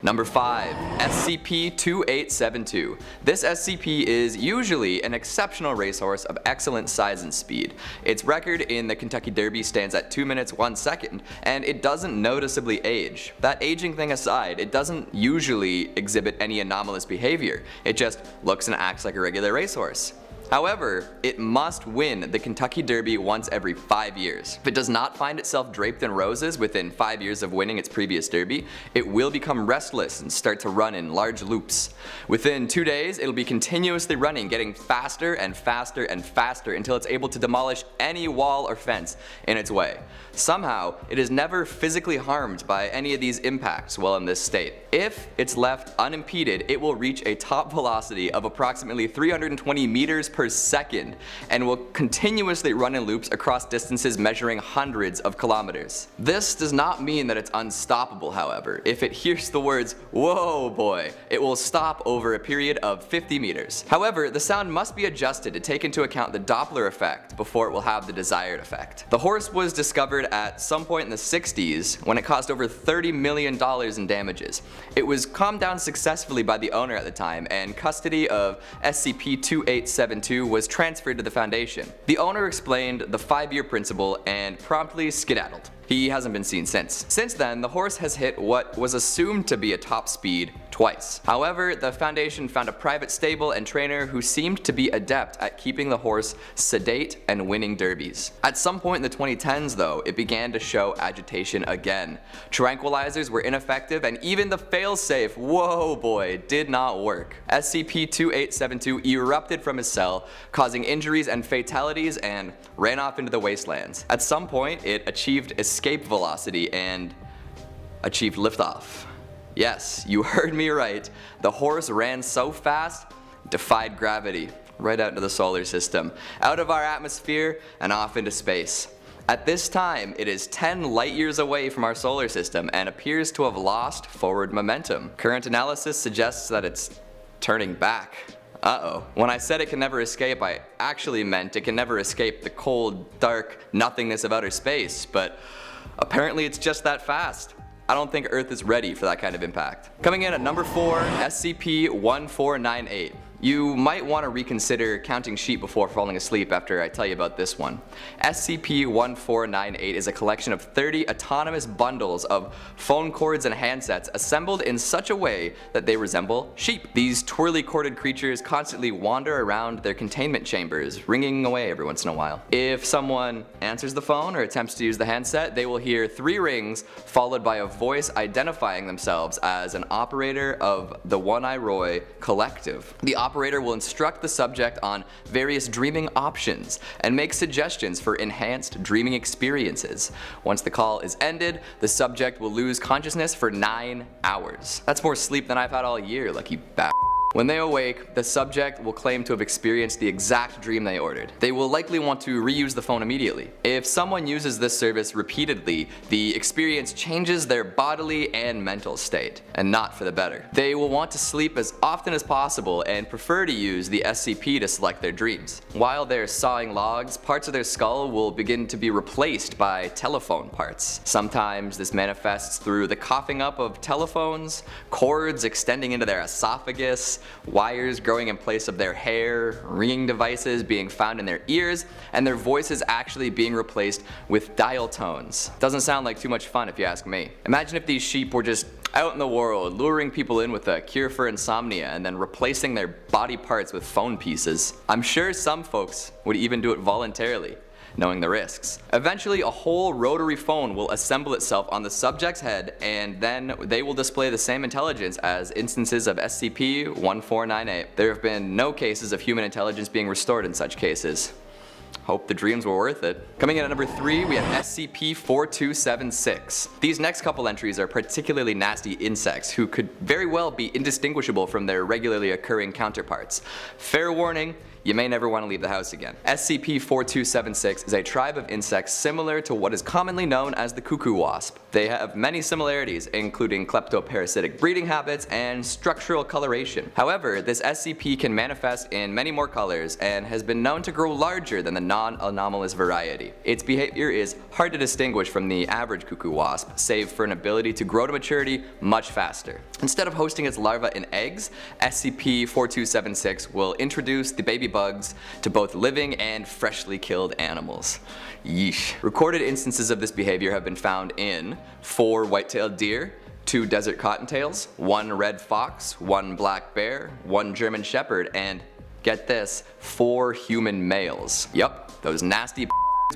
Number 5. SCP-2872. This SCP is usually an exceptional racehorse of excellent size and speed. Its record in the Kentucky Derby stands at 2 minutes 1 second, and it doesn't noticeably age. That aging thing aside, it doesn't usually exhibit any anomalous behavior. It just looks and acts like a regular racehorse. However, it must win the Kentucky Derby once every 5 years. If it does not find itself draped in roses within 5 years of winning its previous derby, it will become restless and start to run in large loops. Within 2 days, it'll be continuously running, getting faster and faster and faster until it's able to demolish any wall or fence in its way. Somehow, it is never physically harmed by any of these impacts while in this state. If it's left unimpeded, it will reach a top velocity of approximately 320 meters per second and will continuously run in loops across distances measuring hundreds of kilometers. This does not mean that it's unstoppable, however. If it hears the words, "Whoa boy," it will stop over a period of 50 meters. However, the sound must be adjusted to take into account the Doppler effect before it will have the desired effect. The horse was discovered at some point in the 60s when it caused over $30 million in damages. It was calmed down successfully by the owner at the time, and custody of SCP-2872 was transferred to the Foundation. The owner explained the 5-year principle and promptly skedaddled. He hasn't been seen since. Since then, the horse has hit what was assumed to be a top speed twice. However, the Foundation found a private stable and trainer who seemed to be adept at keeping the horse sedate and winning derbies. At some point in the 2010s though, it began to show agitation again. Tranquilizers were ineffective and even the failsafe, whoa boy, did not work. SCP-2872 erupted from his cell, causing injuries and fatalities, and ran off into the wastelands. At some point, it achieved escape velocity and achieved liftoff. Yes, you heard me right. The horse ran so fast, defied gravity, right out into the solar system, out of our atmosphere and off into space. At this time, it is 10 light years away from our solar system and appears to have lost forward momentum. Current analysis suggests that it's turning back. Uh-oh. When I said it can never escape, I actually meant it can never escape the cold, dark nothingness of outer space, but apparently it's just that fast. I don't think Earth is ready for that kind of impact. Coming in at number 4, SCP-1498. You might want to reconsider counting sheep before falling asleep after I tell you about this one. SCP-1498 is a collection of 30 autonomous bundles of phone cords and handsets assembled in such a way that they resemble sheep. These twirly corded creatures constantly wander around their containment chambers, ringing away every once in a while. If someone answers the phone or attempts to use the handset, they will hear 3 rings followed by a voice identifying themselves as an operator of the One Eye Roy Collective. The operator will instruct the subject on various dreaming options and make suggestions for enhanced dreaming experiences. Once the call is ended, the subject will lose consciousness for 9 hours. That's more sleep than I've had all year, lucky bastard. When they awake, the subject will claim to have experienced the exact dream they ordered. They will likely want to reuse the phone immediately. If someone uses this service repeatedly, the experience changes their bodily and mental state, and not for the better. They will want to sleep as often as possible and prefer to use the SCP to select their dreams. While they're sawing logs, parts of their skull will begin to be replaced by telephone parts. Sometimes this manifests through the coughing up of telephones, cords extending into their esophagus, wires growing in place of their hair, ringing devices being found in their ears, and their voices actually being replaced with dial tones. Doesn't sound like too much fun if you ask me. Imagine if these sheep were just out in the world, luring people in with a cure for insomnia and then replacing their body parts with phone pieces. I'm sure some folks would even do it voluntarily, knowing the risks. Eventually, a whole rotary phone will assemble itself on the subject's head, and then they will display the same intelligence as instances of SCP-1498. There have been no cases of human intelligence being restored in such cases. Hope the dreams were worth it. Coming in at number 3, we have SCP-4276. These next couple entries are particularly nasty insects who could very well be indistinguishable from their regularly occurring counterparts. Fair warning, you may never want to leave the house again. SCP-4276 is a tribe of insects similar to what is commonly known as the cuckoo wasp. They have many similarities, including kleptoparasitic breeding habits and structural coloration. However, this SCP can manifest in many more colors and has been known to grow larger than the non-anomalous variety. Its behavior is hard to distinguish from the average cuckoo wasp, save for an ability to grow to maturity much faster. Instead of hosting its larvae in eggs, SCP-4276 will introduce the baby bugs to both living and freshly killed animals. Yeesh. Recorded instances of this behavior have been found in 4 white-tailed deer, 2 desert cottontails, 1 red fox, 1 black bear, 1 German shepherd, and, get this, 4 human males. Yup, those nasty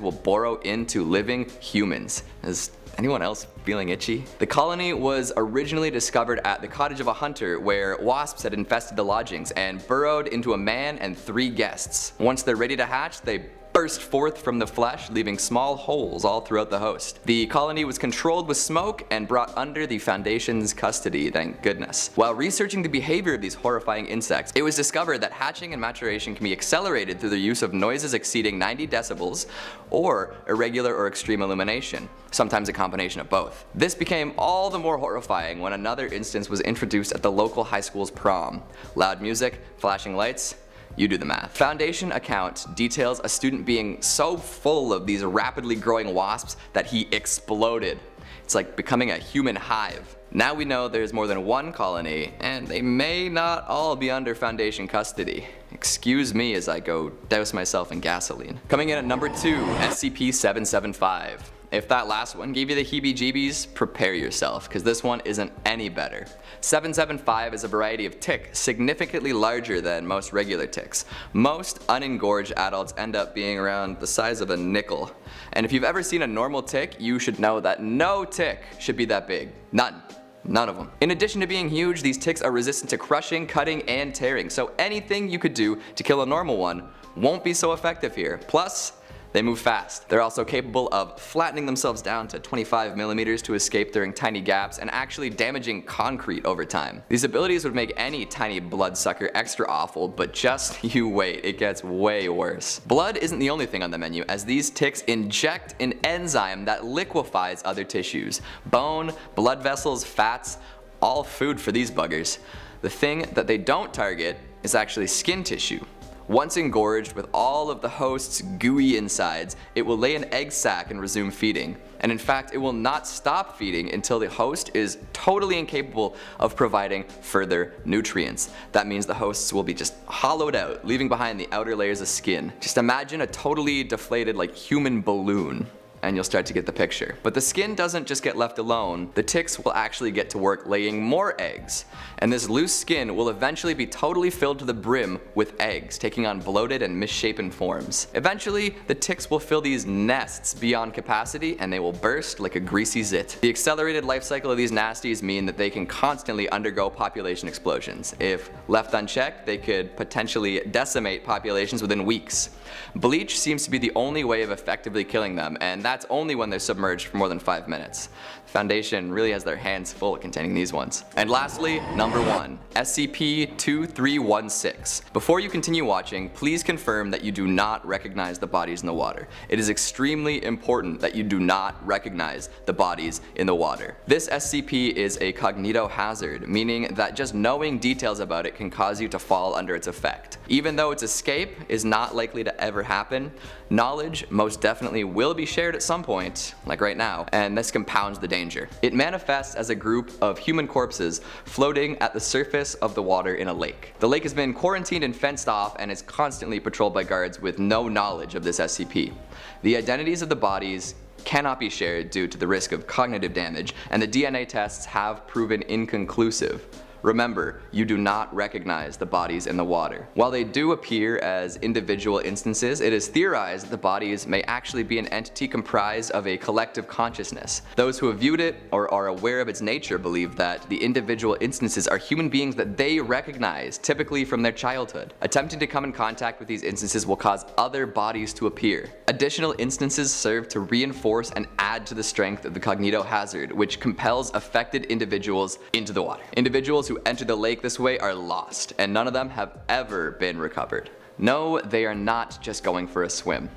will burrow into living humans. Is anyone else feeling itchy? The colony was originally discovered at the cottage of a hunter where wasps had infested the lodgings and burrowed into a man and 3 guests. Once they're ready to hatch, they burst forth from the flesh, leaving small holes all throughout the host. The colony was controlled with smoke and brought under the Foundation's custody, thank goodness. While researching the behavior of these horrifying insects, it was discovered that hatching and maturation can be accelerated through the use of noises exceeding 90 decibels or irregular or extreme illumination, sometimes a combination of both. This became all the more horrifying when another instance was introduced at the local high school's prom. Loud music, flashing lights, you do the math. Foundation account details a student being so full of these rapidly growing wasps that he exploded. It's like becoming a human hive. Now we know there's more than 1 colony, and they may not all be under Foundation custody. Excuse me as I go douse myself in gasoline. Coming in at number 2, SCP-775. If that last one gave you the heebie-jeebies, prepare yourself, because this one isn't any better. 775 is a variety of tick significantly larger than most regular ticks. Most unengorged adults end up being around the size of a nickel. And if you've ever seen a normal tick, you should know that no tick should be that big. None of them. In addition to being huge, these ticks are resistant to crushing, cutting, and tearing, so anything you could do to kill a normal one won't be so effective here. Plus, they move fast. They're also capable of flattening themselves down to 25 millimeters to escape during tiny gaps and actually damaging concrete over time. These abilities would make any tiny bloodsucker extra awful, but just you wait, it gets way worse. Blood isn't the only thing on the menu, as these ticks inject an enzyme that liquefies other tissues. Bone, blood vessels, fats, all food for these buggers. The thing that they don't target is actually skin tissue. Once engorged with all of the host's gooey insides, it will lay an egg sac and resume feeding. And in fact, it will not stop feeding until the host is totally incapable of providing further nutrients. That means the hosts will be just hollowed out, leaving behind the outer layers of skin. Just imagine a totally deflated, like, human balloon, and you'll start to get the picture. But the skin doesn't just get left alone, the ticks will actually get to work laying more eggs. And this loose skin will eventually be totally filled to the brim with eggs, taking on bloated and misshapen forms. Eventually, the ticks will fill these nests beyond capacity and they will burst like a greasy zit. The accelerated life cycle of these nasties mean that they can constantly undergo population explosions. If left unchecked, they could potentially decimate populations within weeks. Bleach seems to be the only way of effectively killing them, and that's only when they're submerged for more than 5 minutes. Foundation really has their hands full containing these ones. And lastly, number 1, SCP-2316. Before you continue watching, please confirm that you do not recognize the bodies in the water. It is extremely important that you do not recognize the bodies in the water. This SCP is a cognitohazard, meaning that just knowing details about it can cause you to fall under its effect. Even though its escape is not likely to ever happen, knowledge most definitely will be shared at some point, like right now, and this compounds the danger. It manifests as a group of human corpses floating at the surface of the water in a lake. The lake has been quarantined and fenced off and is constantly patrolled by guards with no knowledge of this SCP. The identities of the bodies cannot be shared due to the risk of cognitive damage, and the DNA tests have proven inconclusive. Remember, you do not recognize the bodies in the water. While they do appear as individual instances, it is theorized that the bodies may actually be an entity comprised of a collective consciousness. Those who have viewed it or are aware of its nature believe that the individual instances are human beings that they recognize, typically from their childhood. Attempting to come in contact with these instances will cause other bodies to appear. Additional instances serve to reinforce and add to the strength of the cognitohazard, which compels affected individuals into the water. Individuals who enter the lake this way are lost, and none of them have ever been recovered. No, they are not just going for a swim.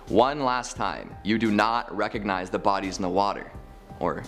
One last time, you do not recognize the bodies in the water. Or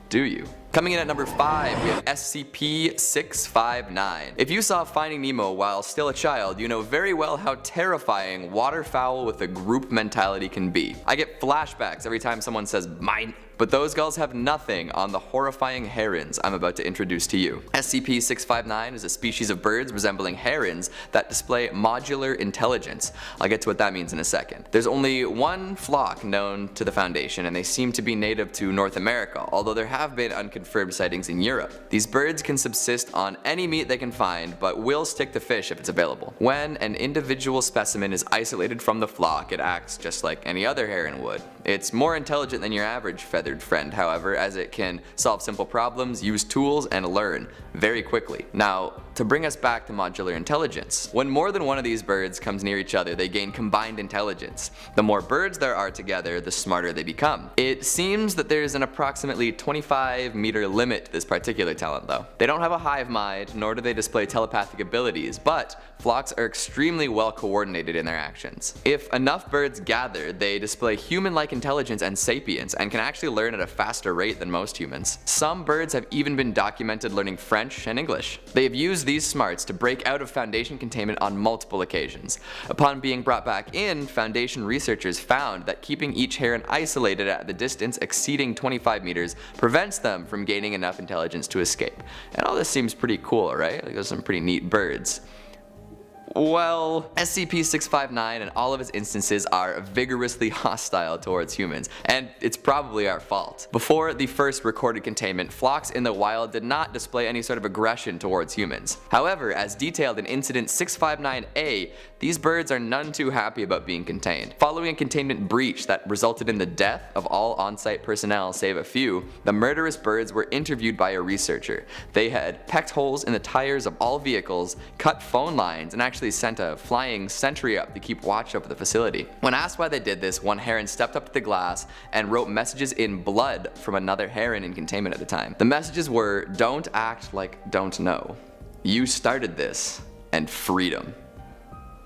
do you? Coming in at number 5, we have SCP-659. If you saw Finding Nemo while still a child, you know very well how terrifying waterfowl with a group mentality can be. I get flashbacks every time someone says mine, but those gulls have nothing on the horrifying herons I'm about to introduce to you. SCP-659 is a species of birds resembling herons that display modular intelligence. I'll get to what that means in a second. There's only one flock known to the Foundation, and they seem to be native to North America, although there have been unconfirmed sightings in Europe. These birds can subsist on any meat they can find, but will stick to fish if it's available. When an individual specimen is isolated from the flock, it acts just like any other heron would. It's more intelligent than your average feathered friend, however, as it can solve simple problems, use tools, and learn very quickly. Now, to bring us back to modular intelligence, when more than one of these birds comes near each other, they gain combined intelligence. The more birds there are together, the smarter they become. It seems that there's an approximately 25-meter limit to this particular talent though. They don't have a hive mind, nor do they display telepathic abilities, but flocks are extremely well coordinated in their actions. If enough birds gather, they display human-like intelligence and sapience, and can actually learn at a faster rate than most humans. Some birds have even been documented learning French and English. They have used these smarts to break out of Foundation containment on multiple occasions. Upon being brought back in, Foundation researchers found that keeping each heron isolated at the distance exceeding 25 meters prevents them from gaining enough intelligence to escape. And all this seems pretty cool, right? Like, those are some pretty neat birds. Well, SCP-659 and all of its instances are vigorously hostile towards humans, and it's probably our fault. Before the first recorded containment, flocks in the wild did not display any sort of aggression towards humans. However, as detailed in Incident 659A, these birds are none too happy about being contained. Following a containment breach that resulted in the death of all on-site personnel save a few, the murderous birds were interviewed by a researcher. They had pecked holes in the tires of all vehicles, cut phone lines, and actually sent a flying sentry up to keep watch over the facility. When asked why they did this, one heron stepped up to the glass and wrote messages in blood from another heron in containment at the time. The messages were, "Don't act like don't know. You started this, and freedom.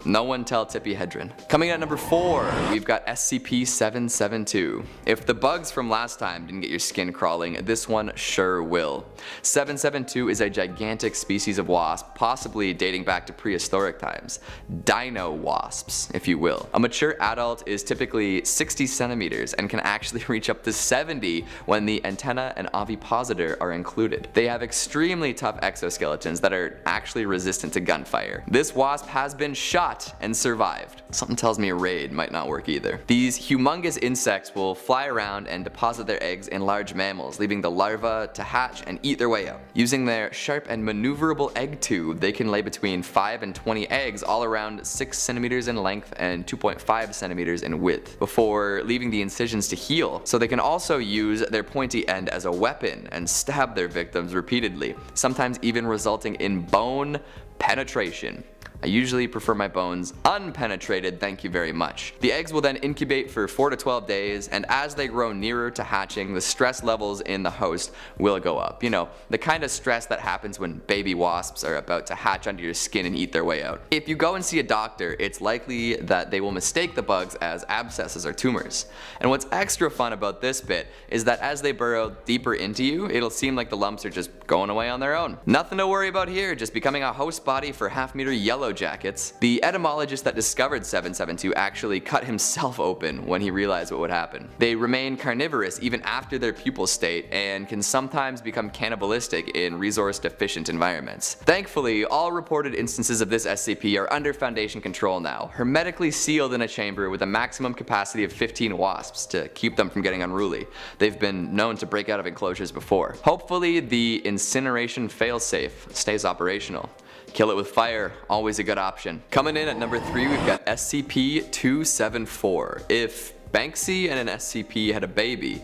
No one tell Tippy Hedren." Coming in at number 4, we've got SCP-772. If the bugs from last time didn't get your skin crawling, this one sure will. 772 is a gigantic species of wasp, possibly dating back to prehistoric times. Dino wasps, if you will. A mature adult is typically 60 centimeters and can actually reach up to 70 when the antenna and ovipositor are included. They have extremely tough exoskeletons that are actually resistant to gunfire. This wasp has been shot and survived. Something tells me a raid might not work either. These humongous insects will fly around and deposit their eggs in large mammals, leaving the larvae to hatch and eat their way out. Using their sharp and maneuverable egg tube, they can lay between 5 and 20 eggs all around 6 centimeters in length and 2.5 centimeters in width, before leaving the incisions to heal. So they can also use their pointy end as a weapon and stab their victims repeatedly, sometimes even resulting in bone penetration. I usually prefer my bones unpenetrated, thank you very much. The eggs will then incubate for 4 to 12 days, and as they grow nearer to hatching, the stress levels in the host will go up. You know, the kind of stress that happens when baby wasps are about to hatch under your skin and eat their way out. If you go and see a doctor, it's likely that they will mistake the bugs as abscesses or tumors. And what's extra fun about this bit is that as they burrow deeper into you, it'll seem like the lumps are just going away on their own. Nothing to worry about here, just becoming a host body for half-meter yellow jackets. The etymologist that discovered 772 actually cut himself open when he realized what would happen. They remain carnivorous even after their pupal state and can sometimes become cannibalistic in resource-deficient environments. Thankfully, all reported instances of this SCP are under Foundation control now, hermetically sealed in a chamber with a maximum capacity of 15 wasps to keep them from getting unruly. They've been known to break out of enclosures before. Hopefully, the incineration failsafe stays operational. Kill it with fire, always a good option. Coming in at number 3, we've got SCP-274. If Banksy and an SCP had a baby,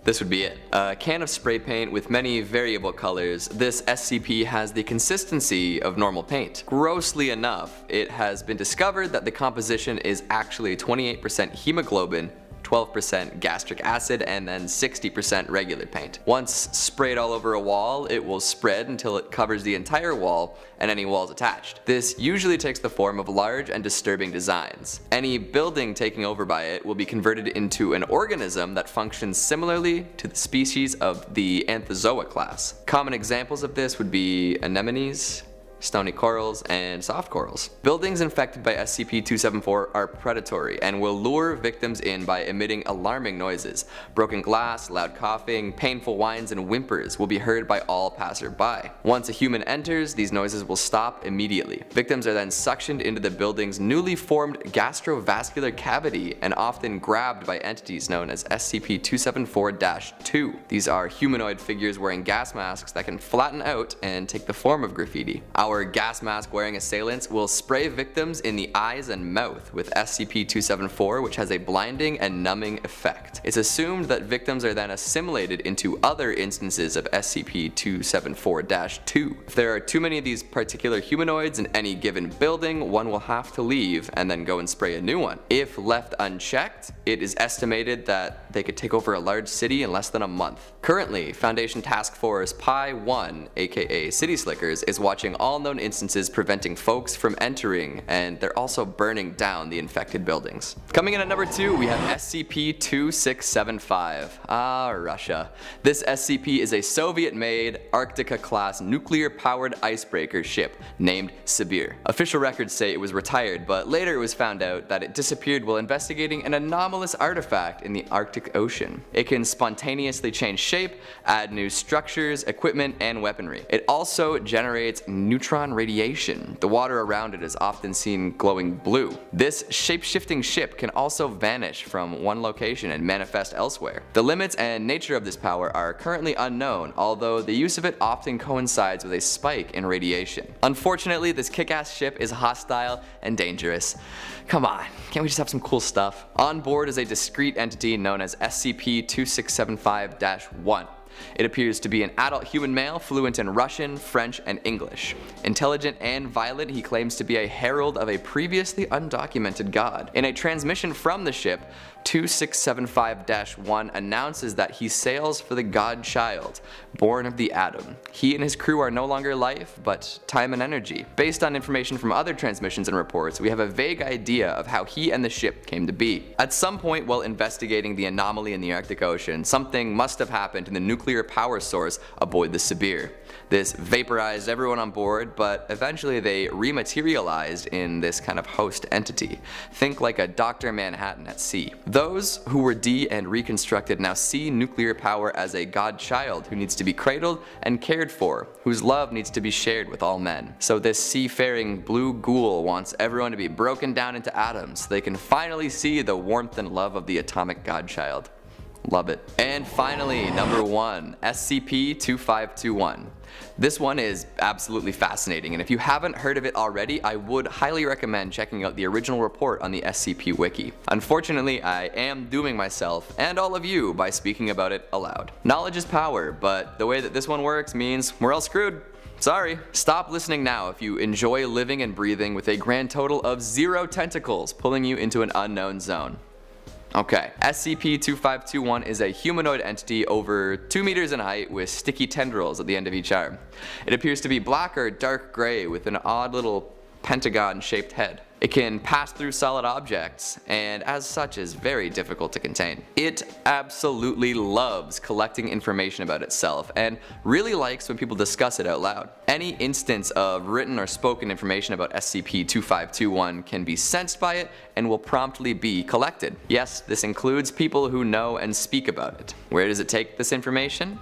this would be it. A can of spray paint with many variable colors, this SCP has the consistency of normal paint. Grossly enough, it has been discovered that the composition is actually 28% hemoglobin, 12% gastric acid, and then 60% regular paint. Once sprayed all over a wall, it will spread until it covers the entire wall and any walls attached. This usually takes the form of large and disturbing designs. Any building taken over by it will be converted into an organism that functions similarly to the species of the Anthozoa class. Common examples of this would be anemones, stony corals, and soft corals. Buildings infected by SCP-274 are predatory and will lure victims in by emitting alarming noises. Broken glass, loud coughing, painful whines, and whimpers will be heard by all passersby. Once a human enters, these noises will stop immediately. Victims are then suctioned into the building's newly formed gastrovascular cavity and often grabbed by entities known as SCP-274-2. These are humanoid figures wearing gas masks that can flatten out and take the form of graffiti. Our gas mask wearing assailants will spray victims in the eyes and mouth with SCP-274, which has a blinding and numbing effect. It's assumed that victims are then assimilated into other instances of SCP-274-2. If there are too many of these particular humanoids in any given building, one will have to leave and then go and spray a new one. If left unchecked, it is estimated that they could take over a large city in less than a month. Currently, Foundation Task Force Pi 1, aka City Slickers, is watching all known instances preventing folks from entering, and they're also burning down the infected buildings. Coming in at number 2, we have SCP-2675. Russia. This SCP is a Soviet-made Arctica-class nuclear-powered icebreaker ship named Sibir. Official records say it was retired, but later it was found out that it disappeared while investigating an anomalous artifact in the Arctic Ocean. It can spontaneously change shape, add new structures, equipment, and weaponry. It also generates neutron radiation. The water around it is often seen glowing blue. This shape-shifting ship can also vanish from one location and manifest elsewhere. The limits and nature of this power are currently unknown, although the use of it often coincides with a spike in radiation. Unfortunately, this kick-ass ship is hostile and dangerous. Come on, can't we just have some cool stuff? On board is a discrete entity known as SCP-2675-1. It appears to be an adult human male fluent in Russian, French, and English. Intelligent and violent, he claims to be a herald of a previously undocumented god. In a transmission from the ship, 2675-1 announces that he sails for the God-Child, born of the atom. He and his crew are no longer life, but time and energy. Based on information from other transmissions and reports, we have a vague idea of how he and the ship came to be. At some point while investigating the anomaly in the Arctic Ocean, something must have happened in the nuclear power source aboard the Sibir. This vaporized everyone on board, but eventually they rematerialized in this kind of host entity. Think like a Dr. Manhattan at sea. Those who were and reconstructed now see nuclear power as a god-child who needs to be cradled and cared for, whose love needs to be shared with all men. So this seafaring blue ghoul wants everyone to be broken down into atoms so they can finally see the warmth and love of the atomic god-child. Love it. And finally, number 1, SCP-2521. This one is absolutely fascinating, and if you haven't heard of it already, I would highly recommend checking out the original report on the SCP Wiki. Unfortunately, I am dooming myself and all of you by speaking about it aloud. Knowledge is power, but the way that this one works means we're all screwed. Sorry. Stop listening now if you enjoy living and breathing with a grand total of 0 tentacles pulling you into an unknown zone. Okay, SCP-2521 is a humanoid entity over 2 meters in height with sticky tendrils at the end of each arm. It appears to be black or dark gray with an odd little pentagon-shaped head. It can pass through solid objects, and as such is very difficult to contain. It absolutely loves collecting information about itself, and really likes when people discuss it out loud. Any instance of written or spoken information about SCP-2521 can be sensed by it, and will promptly be collected. Yes, this includes people who know and speak about it. Where does it take this information?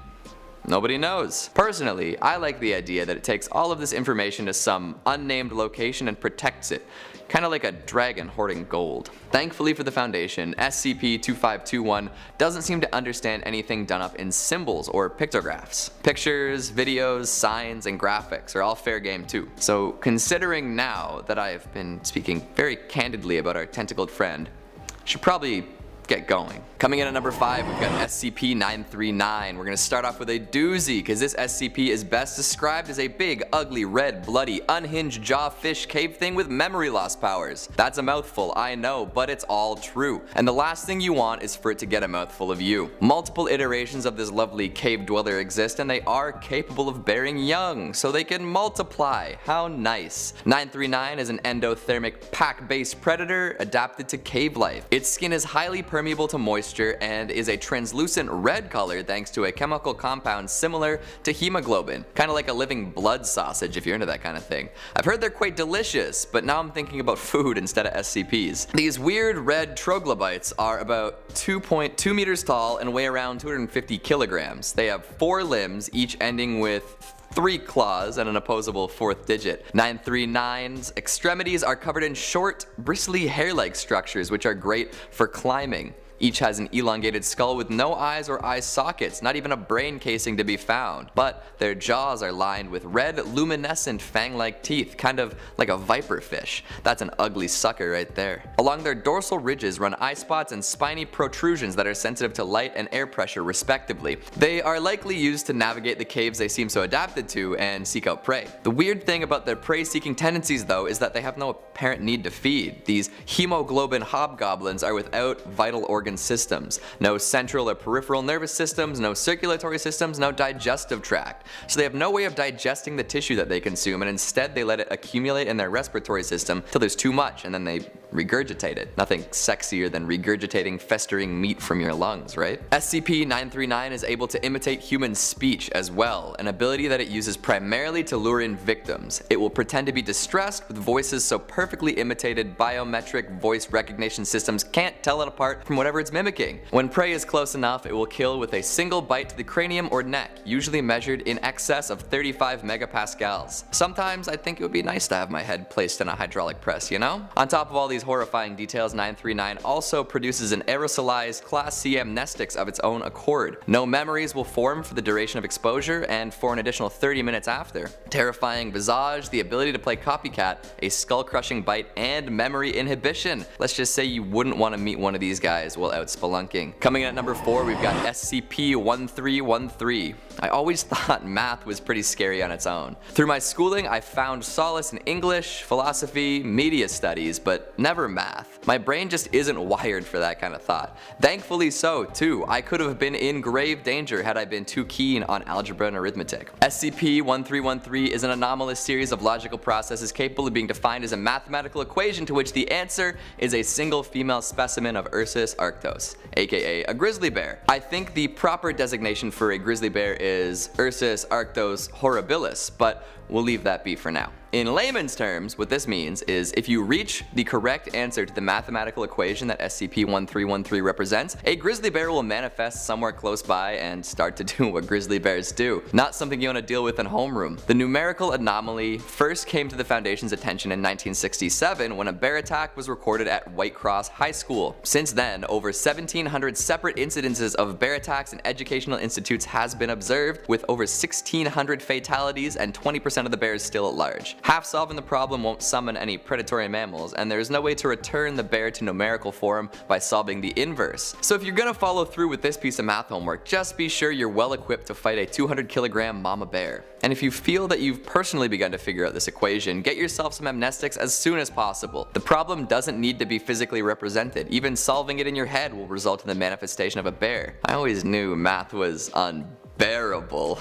Nobody knows. Personally, I like the idea that it takes all of this information to some unnamed location and protects it, kinda like a dragon hoarding gold. Thankfully for the Foundation, SCP-2521 doesn't seem to understand anything done up in symbols or pictographs. Pictures, videos, signs, and graphics are all fair game too. So considering now that I've been speaking very candidly about our tentacled friend, I should probably get going. Coming in at number 5, we've got SCP-939. We're gonna start off with a doozy, because this SCP is best described as a big, ugly, red, bloody, unhinged jaw fish cave thing with memory loss powers. That's a mouthful, I know, but it's all true. And the last thing you want is for it to get a mouthful of you. Multiple iterations of this lovely cave dweller exist, and they are capable of bearing young, so they can multiply. How nice. 939 is an endothermic pack-based predator adapted to cave life. Its skin is highly permeable to moisture and is a translucent red color thanks to a chemical compound similar to hemoglobin. Kinda like a living blood sausage if you're into that kind of thing. I've heard they're quite delicious, but now I'm thinking about food instead of SCPs. These weird red troglobites are about 2.2 meters tall and weigh around 250 kilograms. They have 4 limbs, each ending with 3 claws and an opposable 4th digit. 939's extremities are covered in short, bristly hair-like structures which are great for climbing. Each has an elongated skull with no eyes or eye sockets, not even a brain casing to be found. But their jaws are lined with red, luminescent fang-like teeth, kind of like a viper fish. That's an ugly sucker right there. Along their dorsal ridges run eye spots and spiny protrusions that are sensitive to light and air pressure respectively. They are likely used to navigate the caves they seem so adapted to and seek out prey. The weird thing about their prey-seeking tendencies though is that they have no apparent need to feed. These hemoglobin hobgoblins are without vital organ systems. No central or peripheral nervous systems, no circulatory systems, no digestive tract. So they have no way of digesting the tissue that they consume, and instead they let it accumulate in their respiratory system till there's too much and then they regurgitate it. Nothing sexier than regurgitating festering meat from your lungs, right? SCP-939 is able to imitate human speech as well, an ability that it uses primarily to lure in victims. It will pretend to be distressed with voices so perfectly imitated biometric voice recognition systems can't tell it apart from whatever it's mimicking. When prey is close enough, it will kill with a single bite to the cranium or neck, usually measured in excess of 35 megapascals. Sometimes I think it would be nice to have my head placed in a hydraulic press, you know? On top of all these horrifying details, 939 also produces an aerosolized Class C amnestics of its own accord. No memories will form for the duration of exposure and for an additional 30 minutes after. Terrifying visage, the ability to play copycat, a skull-crushing bite, and memory inhibition. Let's just say you wouldn't want to meet one of these guys while out spelunking. Coming in at number 4, we've got SCP-1313. I always thought math was pretty scary on its own. Through my schooling, I found solace in English, philosophy, media studies, but never math. My brain just isn't wired for that kind of thought. Thankfully so, too. I could have been in grave danger had I been too keen on algebra and arithmetic. SCP-1313 is an anomalous series of logical processes capable of being defined as a mathematical equation to which the answer is a single female specimen of Ursus arctos, aka a grizzly bear. I think the proper designation for a grizzly bear is Ursus arctos horribilis, but we'll leave that be for now. In layman's terms, what this means is if you reach the correct answer to the mathematical equation that SCP-1313 represents, a grizzly bear will manifest somewhere close by and start to do what grizzly bears do. Not something you want to deal with in homeroom. The numerical anomaly first came to the Foundation's attention in 1967 when a bear attack was recorded at White Cross High School. Since then, over 1,700 separate incidences of bear attacks in educational institutes has been observed, with over 1,600 fatalities and 20% of the bears still at large. Half solving the problem won't summon any predatory mammals, and there's no way to return the bear to numerical form by solving the inverse. So if you're gonna follow through with this piece of math homework, just be sure you're well equipped to fight a 200-kilogram mama bear. And if you feel that you've personally begun to figure out this equation, get yourself some amnestics as soon as possible. The problem doesn't need to be physically represented. Even solving it in your head will result in the manifestation of a bear. I always knew math was unbearable.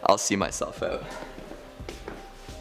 I'll see myself out.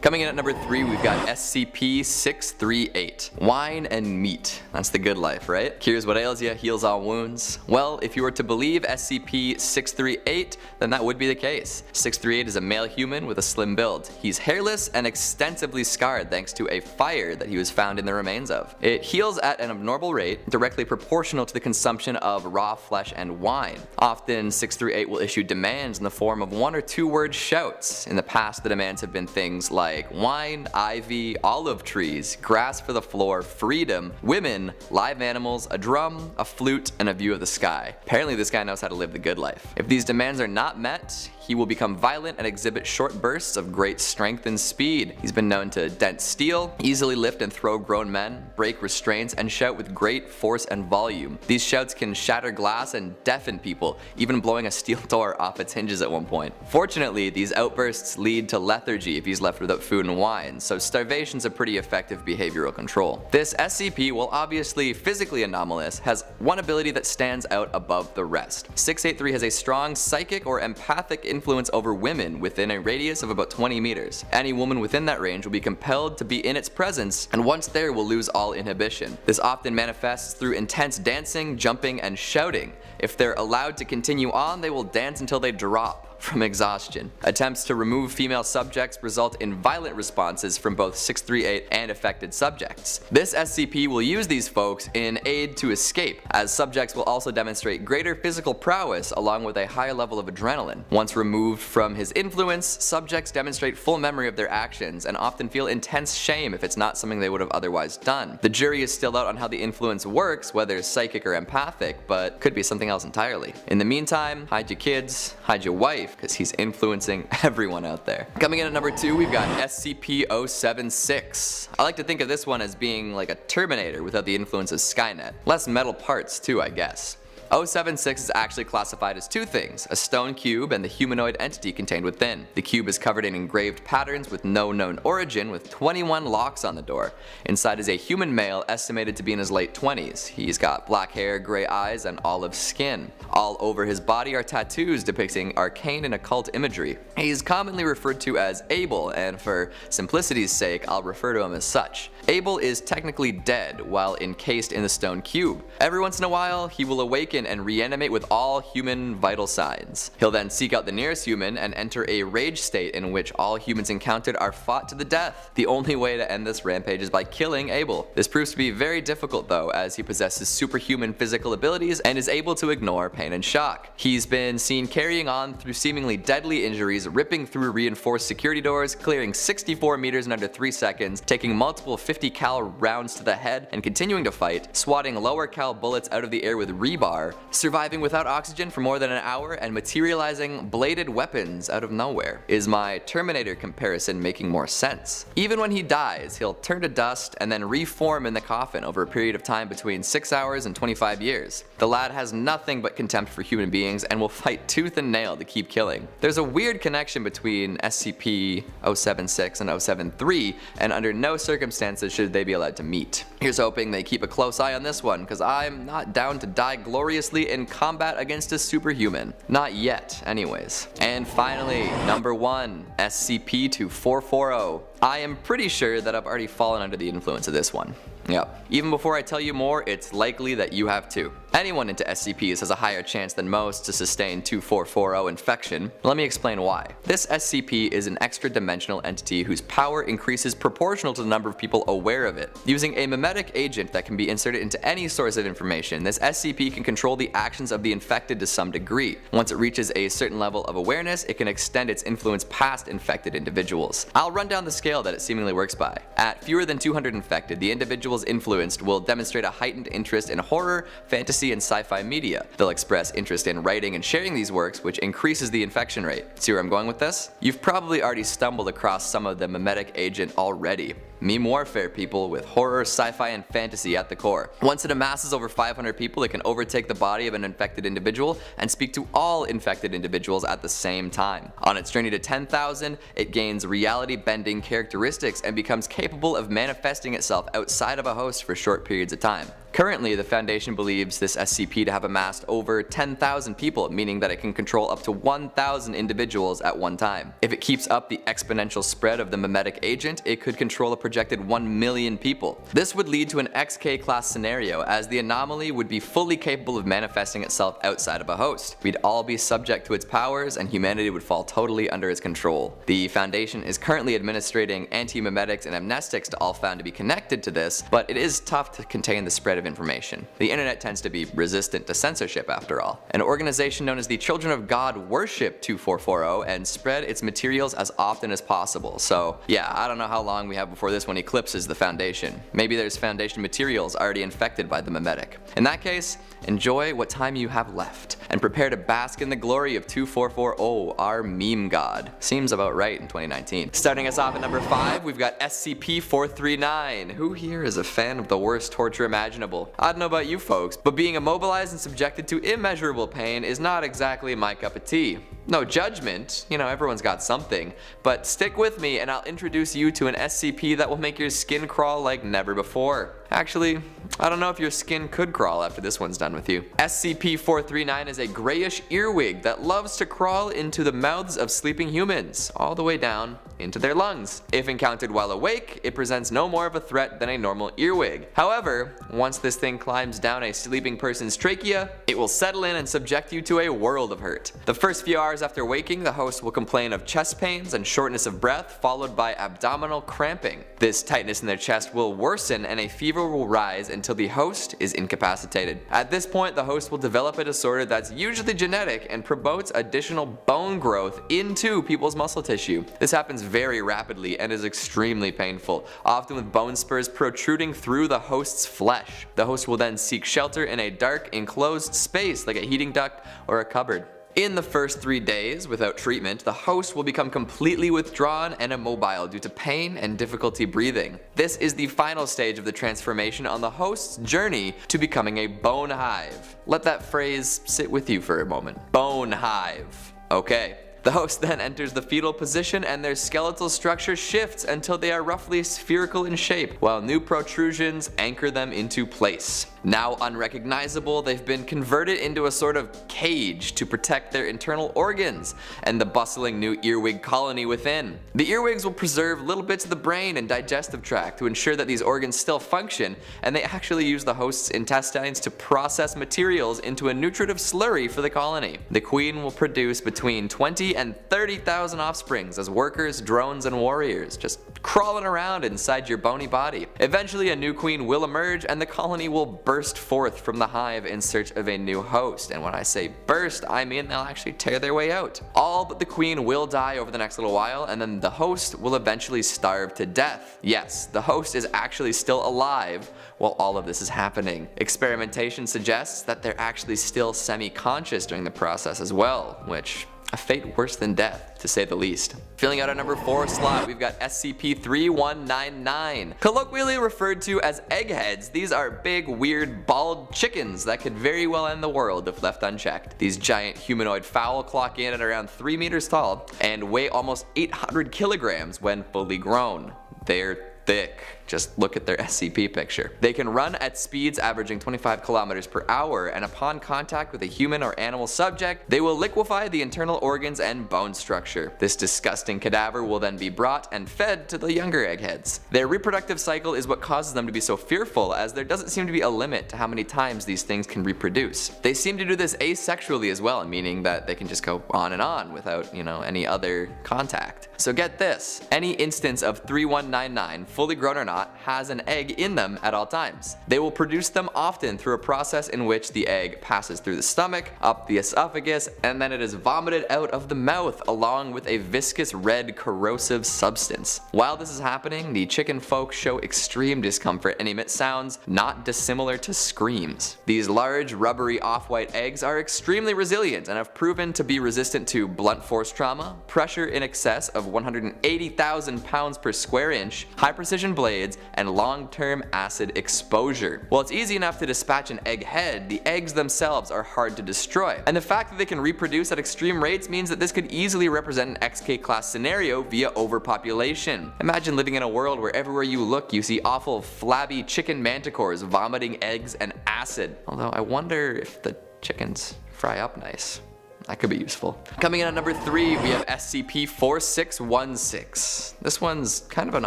Coming in at number 3, we've got SCP-638. Wine and meat. That's the good life, right? Cures what ails you, heals all wounds. Well, if you were to believe SCP-638, then that would be the case. 638 is a male human with a slim build. He's hairless and extensively scarred thanks to a fire that he was found in the remains of. It heals at an abnormal rate, directly proportional to the consumption of raw flesh and wine. Often, 638 will issue demands in the form of 1 or 2 word shouts. In the past, the demands have been things like wine, ivy, olive trees, grass for the floor, freedom, women, live animals, a drum, a flute, and a view of the sky. Apparently this guy knows how to live the good life. If these demands are not met, he will become violent and exhibit short bursts of great strength and speed. He's been known to dent steel, easily lift and throw grown men, break restraints, and shout with great force and volume. These shouts can shatter glass and deafen people, even blowing a steel door off its hinges at one point. Fortunately, these outbursts lead to lethargy if he's left without food and wine, so starvation's a pretty effective behavioral control. This SCP, while obviously physically anomalous, has one ability that stands out above the rest. 683 has a strong psychic or empathic influence over women within a radius of about 20 meters. Any woman within that range will be compelled to be in its presence, and once there will lose all inhibition. This often manifests through intense dancing, jumping, and shouting. If they're allowed to continue on, they will dance until they drop from exhaustion. Attempts to remove female subjects result in violent responses from both 638 and affected subjects. This SCP will use these folks in aid to escape, as subjects will also demonstrate greater physical prowess along with a high level of adrenaline. Once removed from his influence, subjects demonstrate full memory of their actions and often feel intense shame if it's not something they would have otherwise done. The jury is still out on how the influence works, whether psychic or empathic, but could be something else entirely. In the meantime, hide your kids, hide your wife, because he's influencing everyone out there. Coming in at number 2, we've got SCP-076. I like to think of this one as being like a Terminator without the influence of Skynet. Less metal parts too, I guess. 076 is actually classified as two things, a stone cube and the humanoid entity contained within. The cube is covered in engraved patterns with no known origin, with 21 locks on the door. Inside is a human male estimated to be in his late 20s. He's got black hair, gray eyes, and olive skin. All over his body are tattoos depicting arcane and occult imagery. He's commonly referred to as Abel, and for simplicity's sake, I'll refer to him as such. Abel is technically dead while encased in the stone cube. Every once in a while, he will awaken and reanimate with all human vital signs. He'll then seek out the nearest human and enter a rage state in which all humans encountered are fought to the death. The only way to end this rampage is by killing Abel. This proves to be very difficult though, as he possesses superhuman physical abilities and is able to ignore pain and shock. He's been seen carrying on through seemingly deadly injuries, ripping through reinforced security doors, clearing 64 meters in under 3 seconds, taking multiple 50 cal rounds to the head and continuing to fight, swatting lower cal bullets out of the air with rebar, surviving without oxygen for more than an hour, and materializing bladed weapons out of nowhere. Is my Terminator comparison making more sense? Even when he dies, he'll turn to dust and then reform in the coffin over a period of time between 6 hours and 25 years. The lad has nothing but contempt for human beings and will fight tooth and nail to keep killing. There's a weird connection between SCP-076 and 073, and under no circumstances should they be allowed to meet. Here's hoping they keep a close eye on this one, because I'm not down to die gloriously in combat against a superhuman. Not yet, anyways. And finally, number 1, SCP-2440. I am pretty sure that I've already fallen under the influence of this one. Yep. Even before I tell you more, it's likely that you have too. Anyone into SCPs has a higher chance than most to sustain 2440 infection. Let me explain why. This SCP is an extra-dimensional entity whose power increases proportional to the number of people aware of it. Using a mimetic agent that can be inserted into any source of information, this SCP can control the actions of the infected to some degree. Once it reaches a certain level of awareness, it can extend its influence past infected individuals. I'll run down the scale that it seemingly works by. At fewer than 200 infected, the individuals influenced will demonstrate a heightened interest in horror, fantasy, and sci-fi media. They'll express interest in writing and sharing these works, which increases the infection rate. See where I'm going with this? You've probably already stumbled across some of the mimetic agent already. Meme warfare, people, with horror, sci-fi, and fantasy at the core. Once it amasses over 500 people, it can overtake the body of an infected individual and speak to all infected individuals at the same time. On its journey to 10,000, it gains reality-bending characteristics and becomes capable of manifesting itself outside of a host for short periods of time. Currently, the Foundation believes this SCP to have amassed over 10,000 people, meaning that it can control up to 1,000 individuals at one time. If it keeps up the exponential spread of the mimetic agent, it could control a projected 1 million people. This would lead to an XK class scenario, as the anomaly would be fully capable of manifesting itself outside of a host. We'd all be subject to its powers, and humanity would fall totally under its control. The Foundation is currently administering anti-mimetics and amnestics to all found to be connected to this, but it is tough to contain the spread of of information. The internet tends to be resistant to censorship after all. An organization known as the Children of God worship 2440 and spread its materials as often as possible. So yeah, I don't know how long we have before this one eclipses the Foundation. Maybe there's Foundation materials already infected by the memetic. In that case, enjoy what time you have left and prepare to bask in the glory of 2440, our meme god. Seems about right in 2019. Starting us off at number 5, we've got SCP-439. Who here is a fan of the worst torture imaginable? I don't know about you folks, but being immobilized and subjected to immeasurable pain is not exactly my cup of tea. No judgment, you know, everyone's got something, but stick with me and I'll introduce you to an SCP that will make your skin crawl like never before. Actually, I don't know if your skin could crawl after this one's done with you. SCP-439 is a grayish earwig that loves to crawl into the mouths of sleeping humans, all the way down into their lungs. If encountered while awake, it presents no more of a threat than a normal earwig. However, once this thing climbs down a sleeping person's trachea, it will settle in and subject you to a world of hurt. The first few hours after waking, the host will complain of chest pains and shortness of breath, followed by abdominal cramping. This tightness in their chest will worsen and a fever will rise until the host is incapacitated. At this point, the host will develop a disorder that's usually genetic and promotes additional bone growth into people's muscle tissue. This happens very rapidly and is extremely painful, often with bone spurs protruding through the host's flesh. The host will then seek shelter in a dark, enclosed space like a heating duct or a cupboard. In the first 3 days, without treatment, the host will become completely withdrawn and immobile due to pain and difficulty breathing. This is the final stage of the transformation on the host's journey to becoming a bone hive. Let that phrase sit with you for a moment. Bone hive. Okay. The host then enters the fetal position and their skeletal structure shifts until they are roughly spherical in shape, while new protrusions anchor them into place. Now unrecognizable, they've been converted into a sort of cage to protect their internal organs and the bustling new earwig colony within. The earwigs will preserve little bits of the brain and digestive tract to ensure that these organs still function, and they actually use the host's intestines to process materials into a nutritive slurry for the colony. The queen will produce between 20 and 30,000 offsprings as workers, drones, and warriors, just crawling around inside your bony body. Eventually a new queen will emerge and the colony will burst forth from the hive in search of a new host. And when I say burst, I mean they'll actually tear their way out. All but the queen will die over the next little while, and then the host will eventually starve to death. Yes, the host is actually still alive while all of this is happening. Experimentation suggests that they're actually still semi-conscious during the process as well, which a fate worse than death, to say the least. Filling out our number 4 slot, we've got SCP-3199. Colloquially referred to as eggheads, these are big, weird, bald chickens that could very well end the world if left unchecked. These giant humanoid fowl clock in at around 3 meters tall and weigh almost 800 kilograms when fully grown. They're thick. Just look at their SCP picture. They can run at speeds averaging 25 kilometers per hour, and upon contact with a human or animal subject, they will liquefy the internal organs and bone structure. This disgusting cadaver will then be brought and fed to the younger eggheads. Their reproductive cycle is what causes them to be so fearful, as there doesn't seem to be a limit to how many times these things can reproduce. They seem to do this asexually as well, meaning that they can just go on and on without, any other contact. So get this, any instance of 3199, fully grown or not, has an egg in them at all times. They will produce them often through a process in which the egg passes through the stomach, up the esophagus, and then it is vomited out of the mouth along with a viscous red corrosive substance. While this is happening, the chicken folk show extreme discomfort and emit sounds not dissimilar to screams. These large, rubbery off-white eggs are extremely resilient and have proven to be resistant to blunt force trauma, pressure in excess of 180,000 pounds per square inch, high precision blades, and long-term acid exposure. While it's easy enough to dispatch an egg head, the eggs themselves are hard to destroy. And the fact that they can reproduce at extreme rates means that this could easily represent an XK class scenario via overpopulation. Imagine living in a world where everywhere you look you see awful flabby chicken manticores vomiting eggs and acid. Although I wonder if the chickens fry up nice. That could be useful. Coming in at number 3, we have SCP-4616. This one's kind of an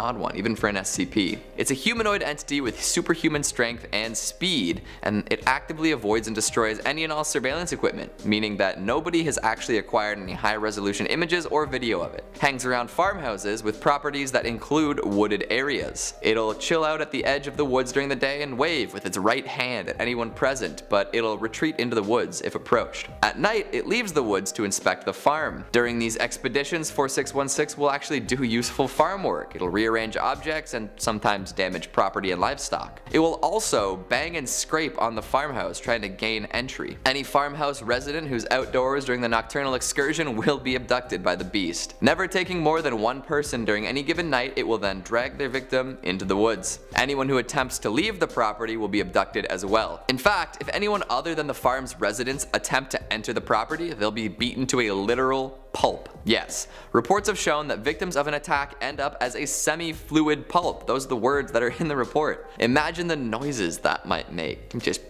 odd one, even for an SCP. It's a humanoid entity with superhuman strength and speed, and it actively avoids and destroys any and all surveillance equipment, meaning that nobody has actually acquired any high-resolution images or video of it. Hangs around farmhouses with properties that include wooded areas. It'll chill out at the edge of the woods during the day and wave with its right hand at anyone present, but it'll retreat into the woods if approached. At night, it leaves the woods to inspect the farm. During these expeditions, 4616 will actually do useful farm work. It'll rearrange objects and sometimes damage property and livestock. It will also bang and scrape on the farmhouse trying to gain entry. Any farmhouse resident who's outdoors during the nocturnal excursion will be abducted by the beast. Never taking more than one person during any given night, it will then drag their victim into the woods. Anyone who attempts to leave the property will be abducted as well. In fact, if anyone other than the farm's residents attempt to enter the property, they'll be beaten to a literal pulp. Yes, reports have shown that victims of an attack end up as a semi-fluid pulp. Those are the words that are in the report. Imagine the noises that might make. Just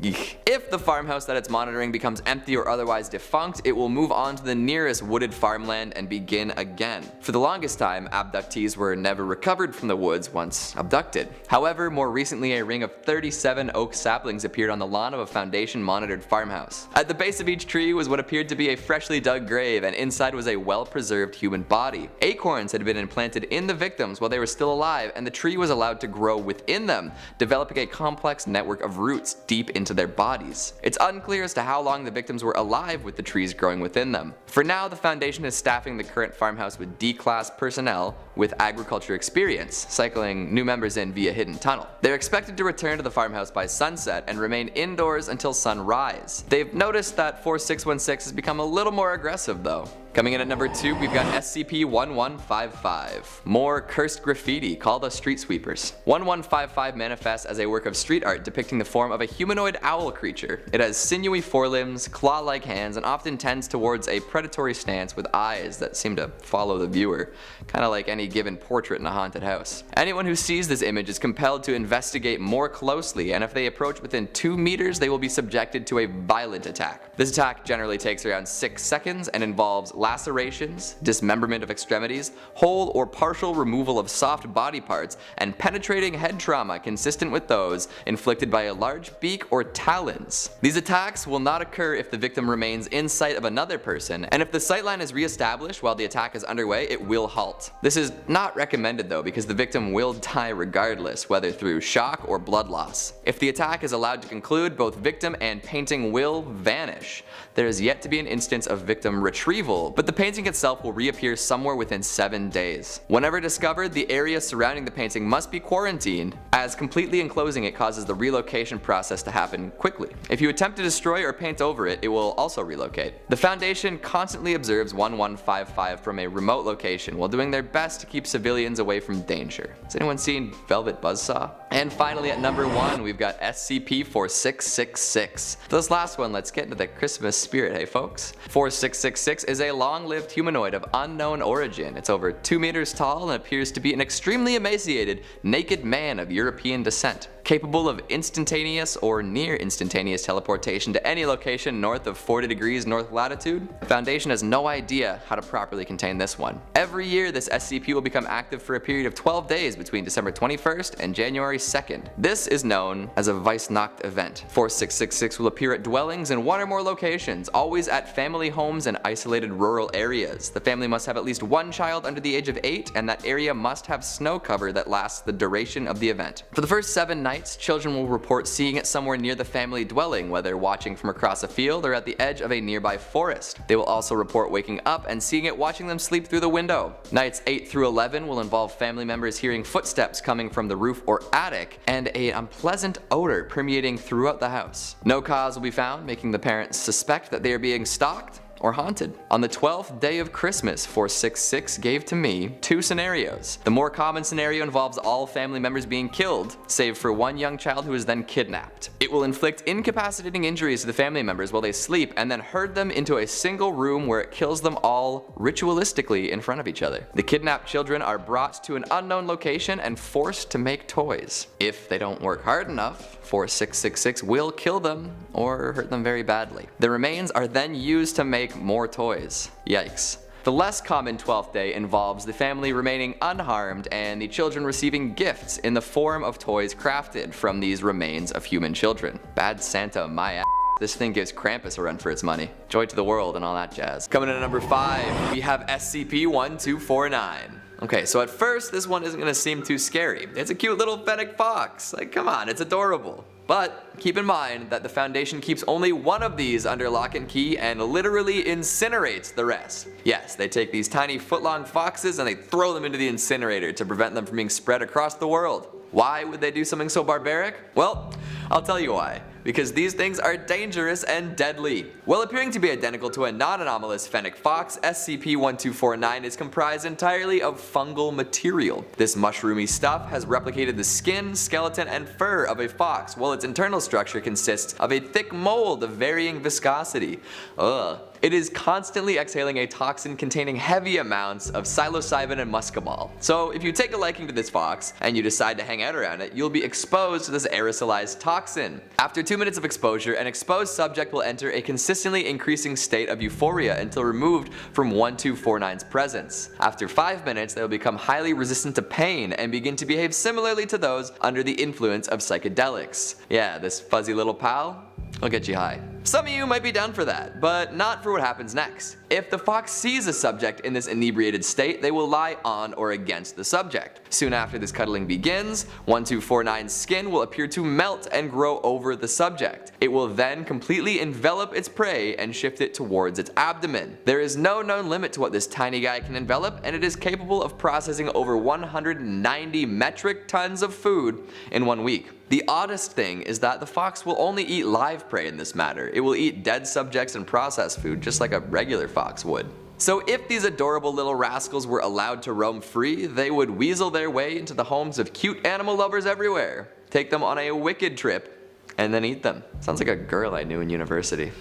if the farmhouse that it's monitoring becomes empty or otherwise defunct, it will move on to the nearest wooded farmland and begin again. For the longest time, abductees were never recovered from the woods once abducted. However, more recently a ring of 37 oak saplings appeared on the lawn of a Foundation-monitored farmhouse. At the base of each tree was what appeared to be a freshly dug grave, and inside was a well-preserved human body. Acorns had been implanted in the victims while they were still alive, and the tree was allowed to grow within them, developing a complex network of roots deep into their bodies. It's unclear as to how long the victims were alive with the trees growing within them. For now, the Foundation is staffing the current farmhouse with D-class personnel with agriculture experience, cycling new members in via hidden tunnel. They're expected to return to the farmhouse by sunset and remain indoors until sunrise. They've noticed that 4616 has become a little more aggressive though. Coming in at number 2, we've got SCP-1155. More cursed graffiti, call the street sweepers. 1155 manifests as a work of street art depicting the form of a humanoid owl creature. It has sinewy forelimbs, claw-like hands, and often tends towards a predatory stance with eyes that seem to follow the viewer, kind of like any given portrait in a haunted house. Anyone who sees this image is compelled to investigate more closely, and if they approach within 2 meters, they will be subjected to a violent attack. This attack generally takes around 6 seconds and involves lacerations, dismemberment of extremities, whole or partial removal of soft body parts, and penetrating head trauma consistent with those inflicted by a large beak or talons. These attacks will not occur if the victim remains in sight of another person, and if the sightline is re-established while the attack is underway, it will halt. This is not recommended though, because the victim will die regardless, whether through shock or blood loss. If the attack is allowed to conclude, both victim and painting will vanish. There is yet to be an instance of victim retrieval, but the painting itself will reappear somewhere within 7 days. Whenever discovered, the area surrounding the painting must be quarantined, as completely enclosing it causes the relocation process to happen quickly. If you attempt to destroy or paint over it, it will also relocate. The Foundation constantly observes 1155 from a remote location while doing their best to keep civilians away from danger. Has anyone seen Velvet Buzzsaw? And finally at number 1, we've got SCP-4666. For this last one, let's get into the Christmas spirit, hey folks? 4666 is a long-lived humanoid of unknown origin. It's over 2 meters tall and appears to be an extremely emaciated, naked man of European descent. Capable of instantaneous or near instantaneous teleportation to any location north of 40 degrees north latitude. The Foundation has no idea how to properly contain this one. Every year this SCP will become active for a period of 12 days between December 21st and January 2nd. This is known as a Weissnacht event. 4666 will appear at dwellings in 1 or more locations, always at family homes and isolated rural areas. The family must have at least 1 child under the age of 8, and that area must have snow cover that lasts the duration of the event. For the first 7 nights, children will report seeing it somewhere near the family dwelling, whether watching from across a field or at the edge of a nearby forest. They will also report waking up and seeing it watching them sleep through the window. Nights 8 through 11 will involve family members hearing footsteps coming from the roof or attic and an unpleasant odor permeating throughout the house. No cause will be found, making the parents suspect that they are being stalked or haunted. On the 12th day of Christmas, 466 gave to me 2 scenarios. The more common scenario involves all family members being killed, save for 1 young child who is then kidnapped. It will inflict incapacitating injuries to the family members while they sleep and then herd them into a single room where it kills them all ritualistically in front of each other. The kidnapped children are brought to an unknown location and forced to make toys. If they don't work hard enough, 4666 will kill them or hurt them very badly. The remains are then used to make more toys. Yikes. The less common 12th day involves the family remaining unharmed and the children receiving gifts in the form of toys crafted from these remains of human children. Bad Santa, my ass. This thing gives Krampus a run for its money. Joy to the world and all that jazz. Coming in at number 5, we have SCP-1249. Okay, so at first this one isn't gonna seem too scary. It's a cute little fennec fox. Like, come on, it's adorable. But keep in mind that the Foundation keeps only one of these under lock and key and literally incinerates the rest. Yes, they take these tiny foot-long foxes and they throw them into the incinerator to prevent them from being spread across the world. Why would they do something so barbaric? Well, I'll tell you why. Because these things are dangerous and deadly. While appearing to be identical to a non-anomalous fennec fox, SCP-1249 is comprised entirely of fungal material. This mushroomy stuff has replicated the skin, skeleton, and fur of a fox, while its internal structure consists of a thick mold of varying viscosity. Ugh. It is constantly exhaling a toxin containing heavy amounts of psilocybin and muscimol. So if you take a liking to this fox and you decide to hang out around it, you'll be exposed to this aerosolized toxin. After 2 minutes of exposure, an exposed subject will enter a consistently increasing state of euphoria until removed from 1249's presence. After 5 minutes, they will become highly resistant to pain and begin to behave similarly to those under the influence of psychedelics. Yeah, this fuzzy little pal will get you high. Some of you might be down for that, but not for what happens next. If the fox sees a subject in this inebriated state, they will lie on or against the subject. Soon after this cuddling begins, 1249's skin will appear to melt and grow over the subject. It will then completely envelop its prey and shift it towards its abdomen. There is no known limit to what this tiny guy can envelop, and it is capable of processing over 190 metric tons of food in 1 week. The oddest thing is that the fox will only eat live prey in this matter. It will eat dead subjects and processed food just like a regular fox would. So if these adorable little rascals were allowed to roam free, they would weasel their way into the homes of cute animal lovers everywhere, take them on a wicked trip, and then eat them. Sounds like a girl I knew in university.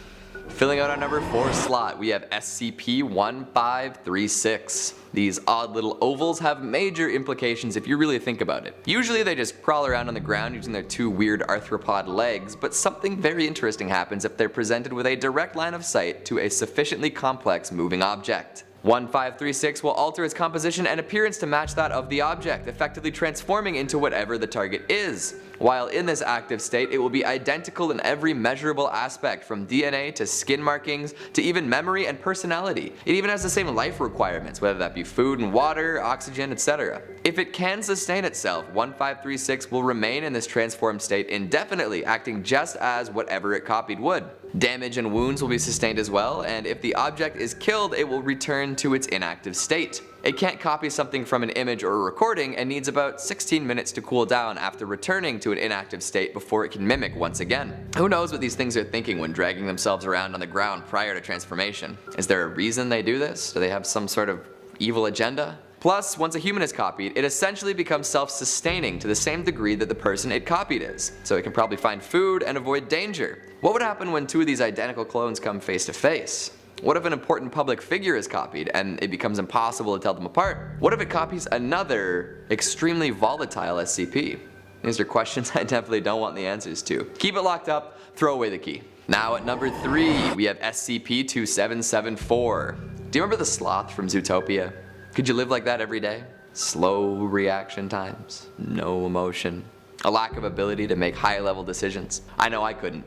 Filling out our number 4 slot, we have SCP-1536. These odd little ovals have major implications if you really think about it. Usually they just crawl around on the ground using their 2 weird arthropod legs, but something very interesting happens if they're presented with a direct line of sight to a sufficiently complex moving object. 1536 will alter its composition and appearance to match that of the object, effectively transforming into whatever the target is. While in this active state, it will be identical in every measurable aspect, from DNA to skin markings to even memory and personality. It even has the same life requirements, whether that be food and water, oxygen, etc. If it can sustain itself, 1536 will remain in this transformed state indefinitely, acting just as whatever it copied would. Damage and wounds will be sustained as well, and if the object is killed, it will return to its inactive state. It can't copy something from an image or a recording and needs about 16 minutes to cool down after returning to an inactive state before it can mimic once again. Who knows what these things are thinking when dragging themselves around on the ground prior to transformation? Is there a reason they do this? Do they have some sort of evil agenda? Plus, once a human is copied, it essentially becomes self-sustaining to the same degree that the person it copied is, so it can probably find food and avoid danger. What would happen when 2 of these identical clones come face to face? What if an important public figure is copied and it becomes impossible to tell them apart? What if it copies another extremely volatile SCP? These are questions I definitely don't want the answers to. Keep it locked up, throw away the key. Now at number 3, we have SCP-2774. Do you remember the sloth from Zootopia? Could you live like that every day? Slow reaction times, no emotion, a lack of ability to make high-level decisions. I know I couldn't.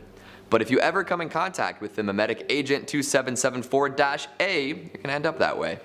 But if you ever come in contact with the memetic agent 2774-A, you can end up that way.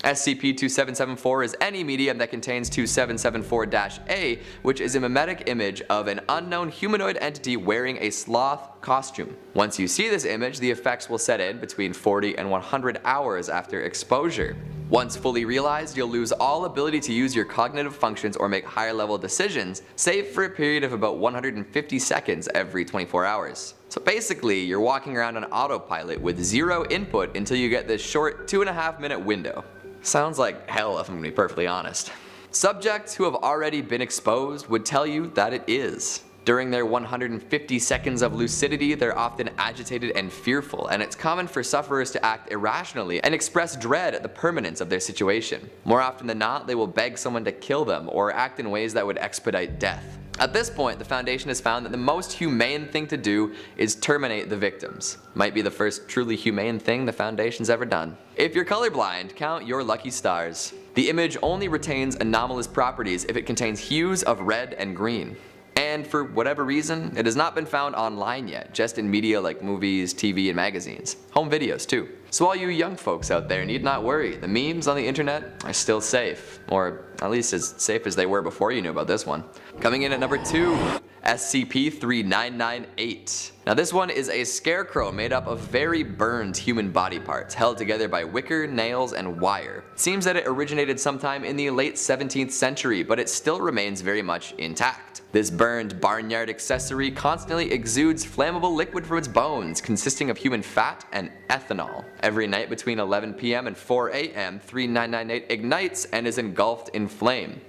SCP-2774 is any medium that contains 2774-A, which is a memetic image of an unknown humanoid entity wearing a sloth costume. Once you see this image, the effects will set in between 40 and 100 hours after exposure. Once fully realized, you'll lose all ability to use your cognitive functions or make higher level decisions, save for a period of about 150 seconds every 24 hours. So basically, you're walking around on autopilot with 0 input until you get this short 2.5 minute window. Sounds like hell if I'm gonna be perfectly honest. Subjects who have already been exposed would tell you that it is. During their 150 seconds of lucidity, they're often agitated and fearful, and it's common for sufferers to act irrationally and express dread at the permanence of their situation. More often than not, they will beg someone to kill them or act in ways that would expedite death. At this point, the Foundation has found that the most humane thing to do is terminate the victims. Might be the first truly humane thing the Foundation's ever done. If you're colorblind, count your lucky stars. The image only retains anomalous properties if it contains hues of red and green. And for whatever reason, it has not been found online yet, just in media like movies, TV, and magazines. Home videos too. So all you young folks out there need not worry, the memes on the internet are still safe. Or at least as safe as they were before you knew about this one. Coming in at number 2, SCP-3998. Now this one is a scarecrow made up of very burned human body parts, held together by wicker, nails, and wire. It seems that it originated sometime in the late 17th century, but it still remains very much intact. This burned barnyard accessory constantly exudes flammable liquid from its bones, consisting of human fat and ethanol. Every night between 11 p.m. and 4 a.m., 3998 ignites and is engulfed in flame.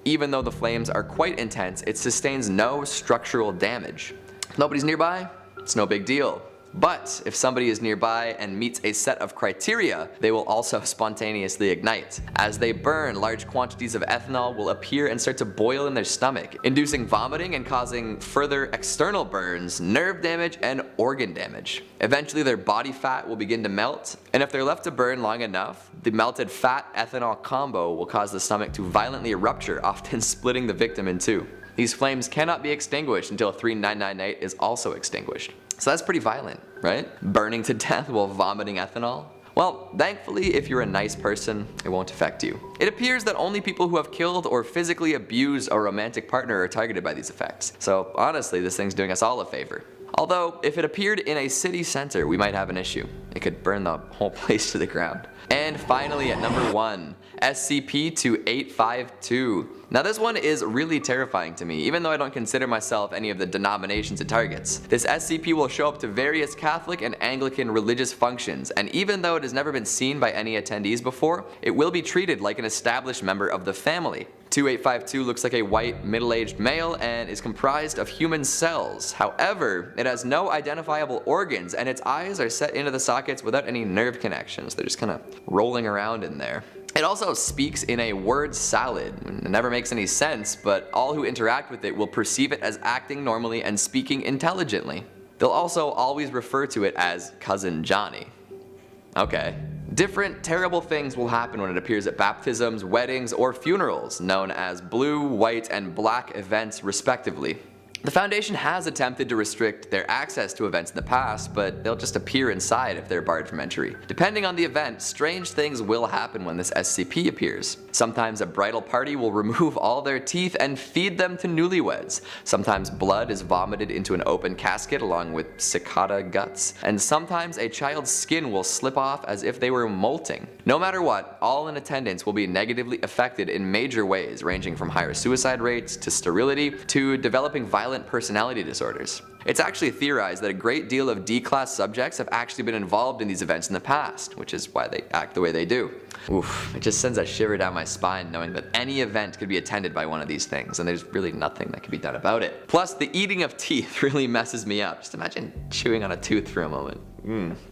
Even though the flames are quite intense, it sustains no structural damage. If nobody's nearby, it's no big deal. But if somebody is nearby and meets a set of criteria, they will also spontaneously ignite. As they burn, large quantities of ethanol will appear and start to boil in their stomach, inducing vomiting and causing further external burns, nerve damage, and organ damage. Eventually their body fat will begin to melt, and if they're left to burn long enough, the melted fat-ethanol combo will cause the stomach to violently rupture, often splitting the victim in two. These flames cannot be extinguished until 3998 is also extinguished. So that's pretty violent, right? Burning to death while vomiting ethanol? Well, thankfully, if you're a nice person, it won't affect you. It appears that only people who have killed or physically abused a romantic partner are targeted by these effects. So honestly, this thing's doing us all a favor. Although, if it appeared in a city center, we might have an issue. It could burn the whole place to the ground. And finally, at number 1, SCP-2852. Now this one is really terrifying to me, even though I don't consider myself any of the denominations it targets. This SCP will show up to various Catholic and Anglican religious functions, and even though it has never been seen by any attendees before, it will be treated like an established member of the family. 2852 looks like a white, middle-aged male and is comprised of human cells. However, it has no identifiable organs and its eyes are set into the sockets without any nerve connections. They're just kind of rolling around in there. It also speaks in a word salad. It never makes any sense, but all who interact with it will perceive it as acting normally and speaking intelligently. They'll also always refer to it as Cousin Johnny. Okay. Different terrible things will happen when it appears at baptisms, weddings, or funerals, known as blue, white, and black events respectively. The Foundation has attempted to restrict their access to events in the past, but they'll just appear inside if they're barred from entry. Depending on the event, strange things will happen when this SCP appears. Sometimes a bridal party will remove all their teeth and feed them to newlyweds. Sometimes blood is vomited into an open casket along with cicada guts. And sometimes a child's skin will slip off as if they were molting. No matter what, all in attendance will be negatively affected in major ways, ranging from higher suicide rates to sterility to developing violent personality disorders. It's actually theorized that a great deal of D-class subjects have actually been involved in these events in the past, which is why they act the way they do. Oof, it just sends a shiver down my spine knowing that any event could be attended by one of these things, and there's really nothing that can be done about it. Plus, the eating of teeth really messes me up. Just imagine chewing on a tooth for a moment.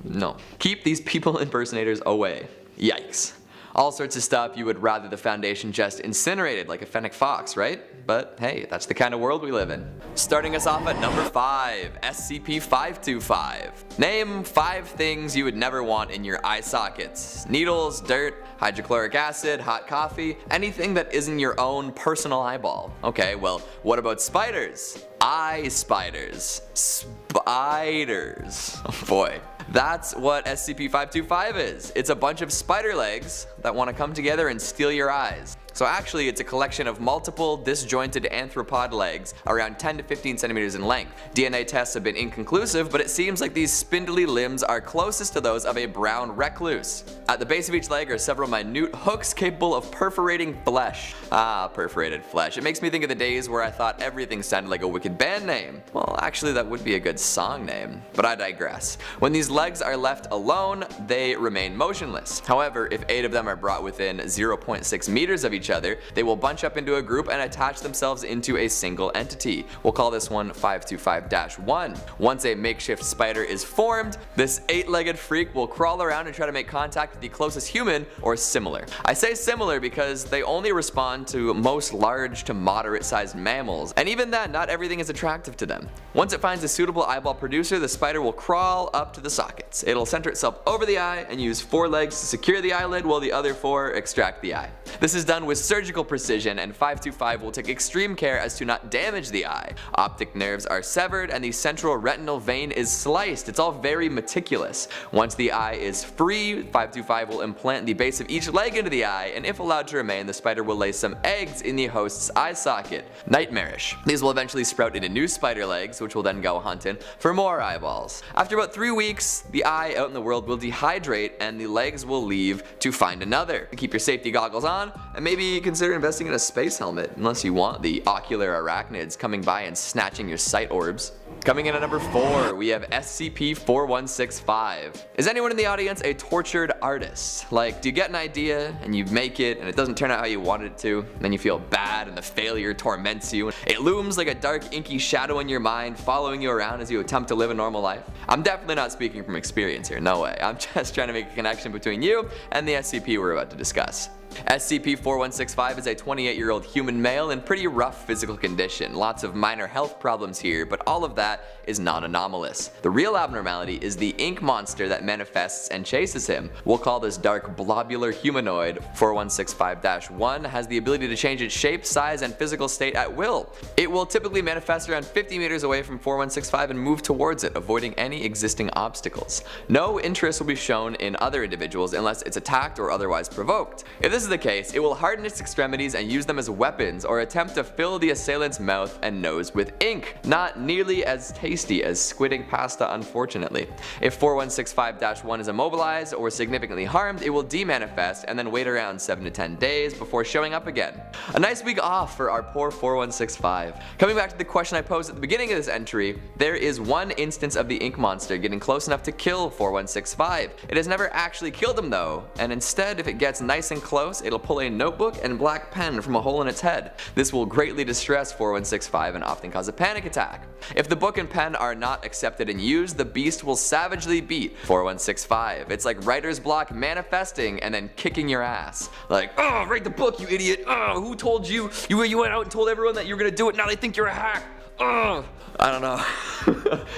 No. Keep these people impersonators away. Yikes. All sorts of stuff you would rather the Foundation just incinerated like a fennec fox, right? But hey, that's the kind of world we live in. Starting us off at number 5, SCP-525. Name 5 things you would never want in your eye sockets. Needles, dirt, hydrochloric acid, hot coffee, anything that isn't your own personal eyeball. Okay, well, what about spiders? Eye spiders. Spiders. Oh boy. That's what SCP-525 is. It's a bunch of spider legs that want to come together and steal your eyes. So actually, it's a collection of multiple disjointed arthropod legs around 10 to 15 centimeters in length. DNA tests have been inconclusive, but it seems like these spindly limbs are closest to those of a brown recluse. At the base of each leg are several minute hooks capable of perforating flesh. Ah, perforated flesh. It makes me think of the days where I thought everything sounded like a wicked band name. Well, actually that would be a good song name, but I digress. When these legs are left alone, they remain motionless. However, if 8 of them are brought within 0.6 meters of each each other, they will bunch up into a group and attach themselves into a single entity. We'll call this one 525-1. Once a makeshift spider is formed, this 8-legged freak will crawl around and try to make contact with the closest human or similar. I say similar because they only respond to most large to moderate sized mammals, and even then, not everything is attractive to them. Once it finds a suitable eyeball producer, the spider will crawl up to the sockets. It'll center itself over the eye and use 4 legs to secure the eyelid while the other 4 extract the eye. This is done with surgical precision, and 525 will take extreme care as to not damage the eye. Optic nerves are severed and the central retinal vein is sliced. It's all very meticulous. Once the eye is free, 525 will implant the base of each leg into the eye, and if allowed to remain, the spider will lay some eggs in the host's eye socket. Nightmarish. These will eventually sprout into new spider legs, which will then go hunting for more eyeballs. After about 3 weeks, the eye out in the world will dehydrate and the legs will leave to find another. Keep your safety goggles on and maybe consider investing in a space helmet, unless you want the ocular arachnids coming by and snatching your sight orbs. Coming in at number 4, we have SCP-4165. Is anyone in the audience a tortured artist? Like, do you get an idea and you make it and it doesn't turn out how you wanted it to, and then you feel bad and the failure torments you? It looms like a dark inky shadow in your mind, following you around as you attempt to live a normal life? I'm definitely not speaking from experience here, no way. I'm just trying to make a connection between you and the SCP we're about to discuss. SCP-4165 is a 28-year-old human male in pretty rough physical condition. Lots of minor health problems here, but all of that is non-anomalous. The real abnormality is the ink monster that manifests and chases him. We'll call this dark blobular humanoid. 4165-1 has the ability to change its shape, size, and physical state at will. It will typically manifest around 50 meters away from 4165 and move towards it, avoiding any existing obstacles. No interest will be shown in other individuals unless it's attacked or otherwise provoked. If this is the case, it will harden its extremities and use them as weapons or attempt to fill the assailant's mouth and nose with ink. Not nearly as tasty as squidding pasta, unfortunately. If 4165-1 is immobilized or significantly harmed, it will demanifest and then wait around 7 to 10 days before showing up again. A nice week off for our poor 4165. Coming back to the question I posed at the beginning of this entry, there is one instance of the ink monster getting close enough to kill 4165. It has never actually killed him though, and instead, if it gets nice and close, it'll pull a notebook and black pen from a hole in its head. This will greatly distress 4165 and often cause a panic attack. If the book and pen are not accepted and used, the beast will savagely beat 4165. It's like writer's block manifesting and then kicking your ass. Like, oh, write the book, you idiot. Oh, who told you? You went out and told everyone that you were gonna do it, now they think you're a hack. I don't know.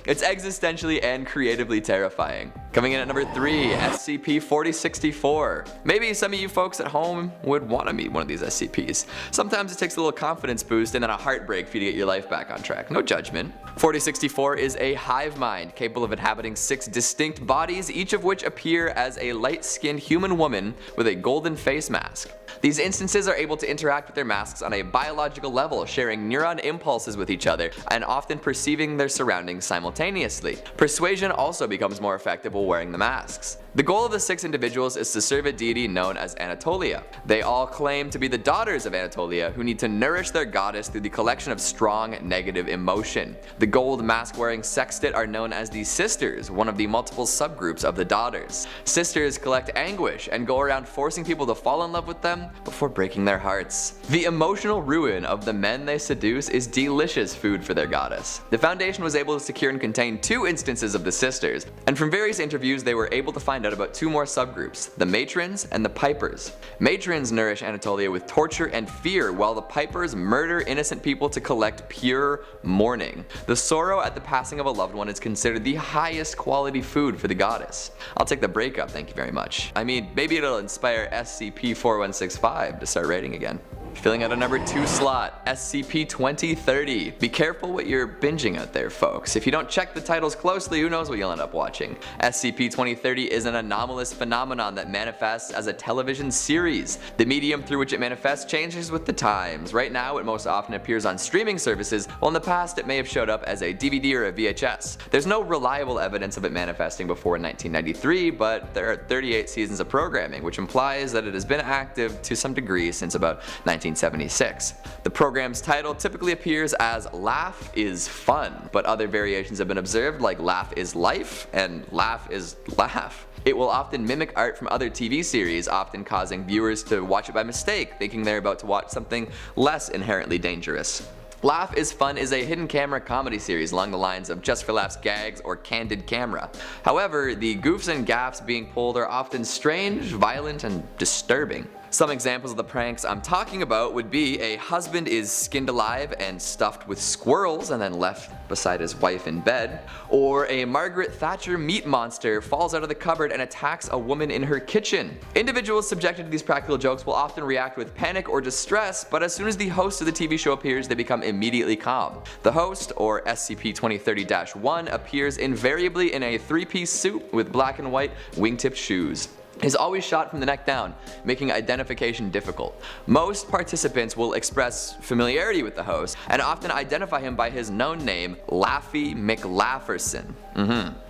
It's existentially and creatively terrifying. Coming in at number 3, SCP-4064. Maybe some of you folks at home would want to meet one of these SCPs. Sometimes it takes a little confidence boost and then a heartbreak for you to get your life back on track. No judgment. 4064 is a hive mind capable of inhabiting 6 distinct bodies, each of which appear as a light-skinned human woman with a golden face mask. These instances are able to interact with their masks on a biological level, sharing neuron impulses with each other and often perceiving their surroundings simultaneously. Persuasion also becomes more effective while wearing the masks. The goal of the 6 individuals is to serve a deity known as Anatolia. They all claim to be the daughters of Anatolia, who need to nourish their goddess through the collection of strong negative emotion. The gold mask-wearing sextet are known as the Sisters, one of the multiple subgroups of the daughters. Sisters collect anguish and go around forcing people to fall in love with them before breaking their hearts. The emotional ruin of the men they seduce is delicious food for their goddess. The Foundation was able to secure and contain 2 instances of the Sisters, and from various interviews they were able to find out about 2 more subgroups, the Matrons and the Pipers. Matrons nourish Anatolia with torture and fear, while the Pipers murder innocent people to collect pure mourning. The sorrow at the passing of a loved one is considered the highest quality food for the goddess. I'll take the breakup, thank you very much. I mean, maybe it'll inspire SCP-4165 to start writing again. Filling out a number 2 slot, SCP-2030. Be careful what you're binging out there, folks. If you don't check the titles closely, who knows what you'll end up watching. SCP-2030 is an anomalous phenomenon that manifests as a television series. The medium through which it manifests changes with the times. Right now, it most often appears on streaming services, while in the past it may have showed up as a DVD or a VHS. There's no reliable evidence of it manifesting before 1993, but there are 38 seasons of programming, which implies that it has been active to some degree since about 1976. The program's title typically appears as Laugh is Fun, but other variations have been observed like Laugh is Life and Laugh is Laugh. It will often mimic art from other TV series, often causing viewers to watch it by mistake, thinking they're about to watch something less inherently dangerous. Laugh is Fun is a hidden camera comedy series along the lines of Just for Laughs gags or Candid Camera. However, the goofs and gaffes being pulled are often strange, violent, and disturbing. Some examples of the pranks I'm talking about would be a husband is skinned alive and stuffed with squirrels and then left beside his wife in bed, or a Margaret Thatcher meat monster falls out of the cupboard and attacks a woman in her kitchen. Individuals subjected to these practical jokes will often react with panic or distress, but as soon as the host of the TV show appears, they become immediately calm. The host, or SCP-2030-1, appears invariably in a three-piece suit with black and white wingtip shoes. Is always shot from the neck down, making identification difficult. Most participants will express familiarity with the host and often identify him by his known name, Laffy McLafferson.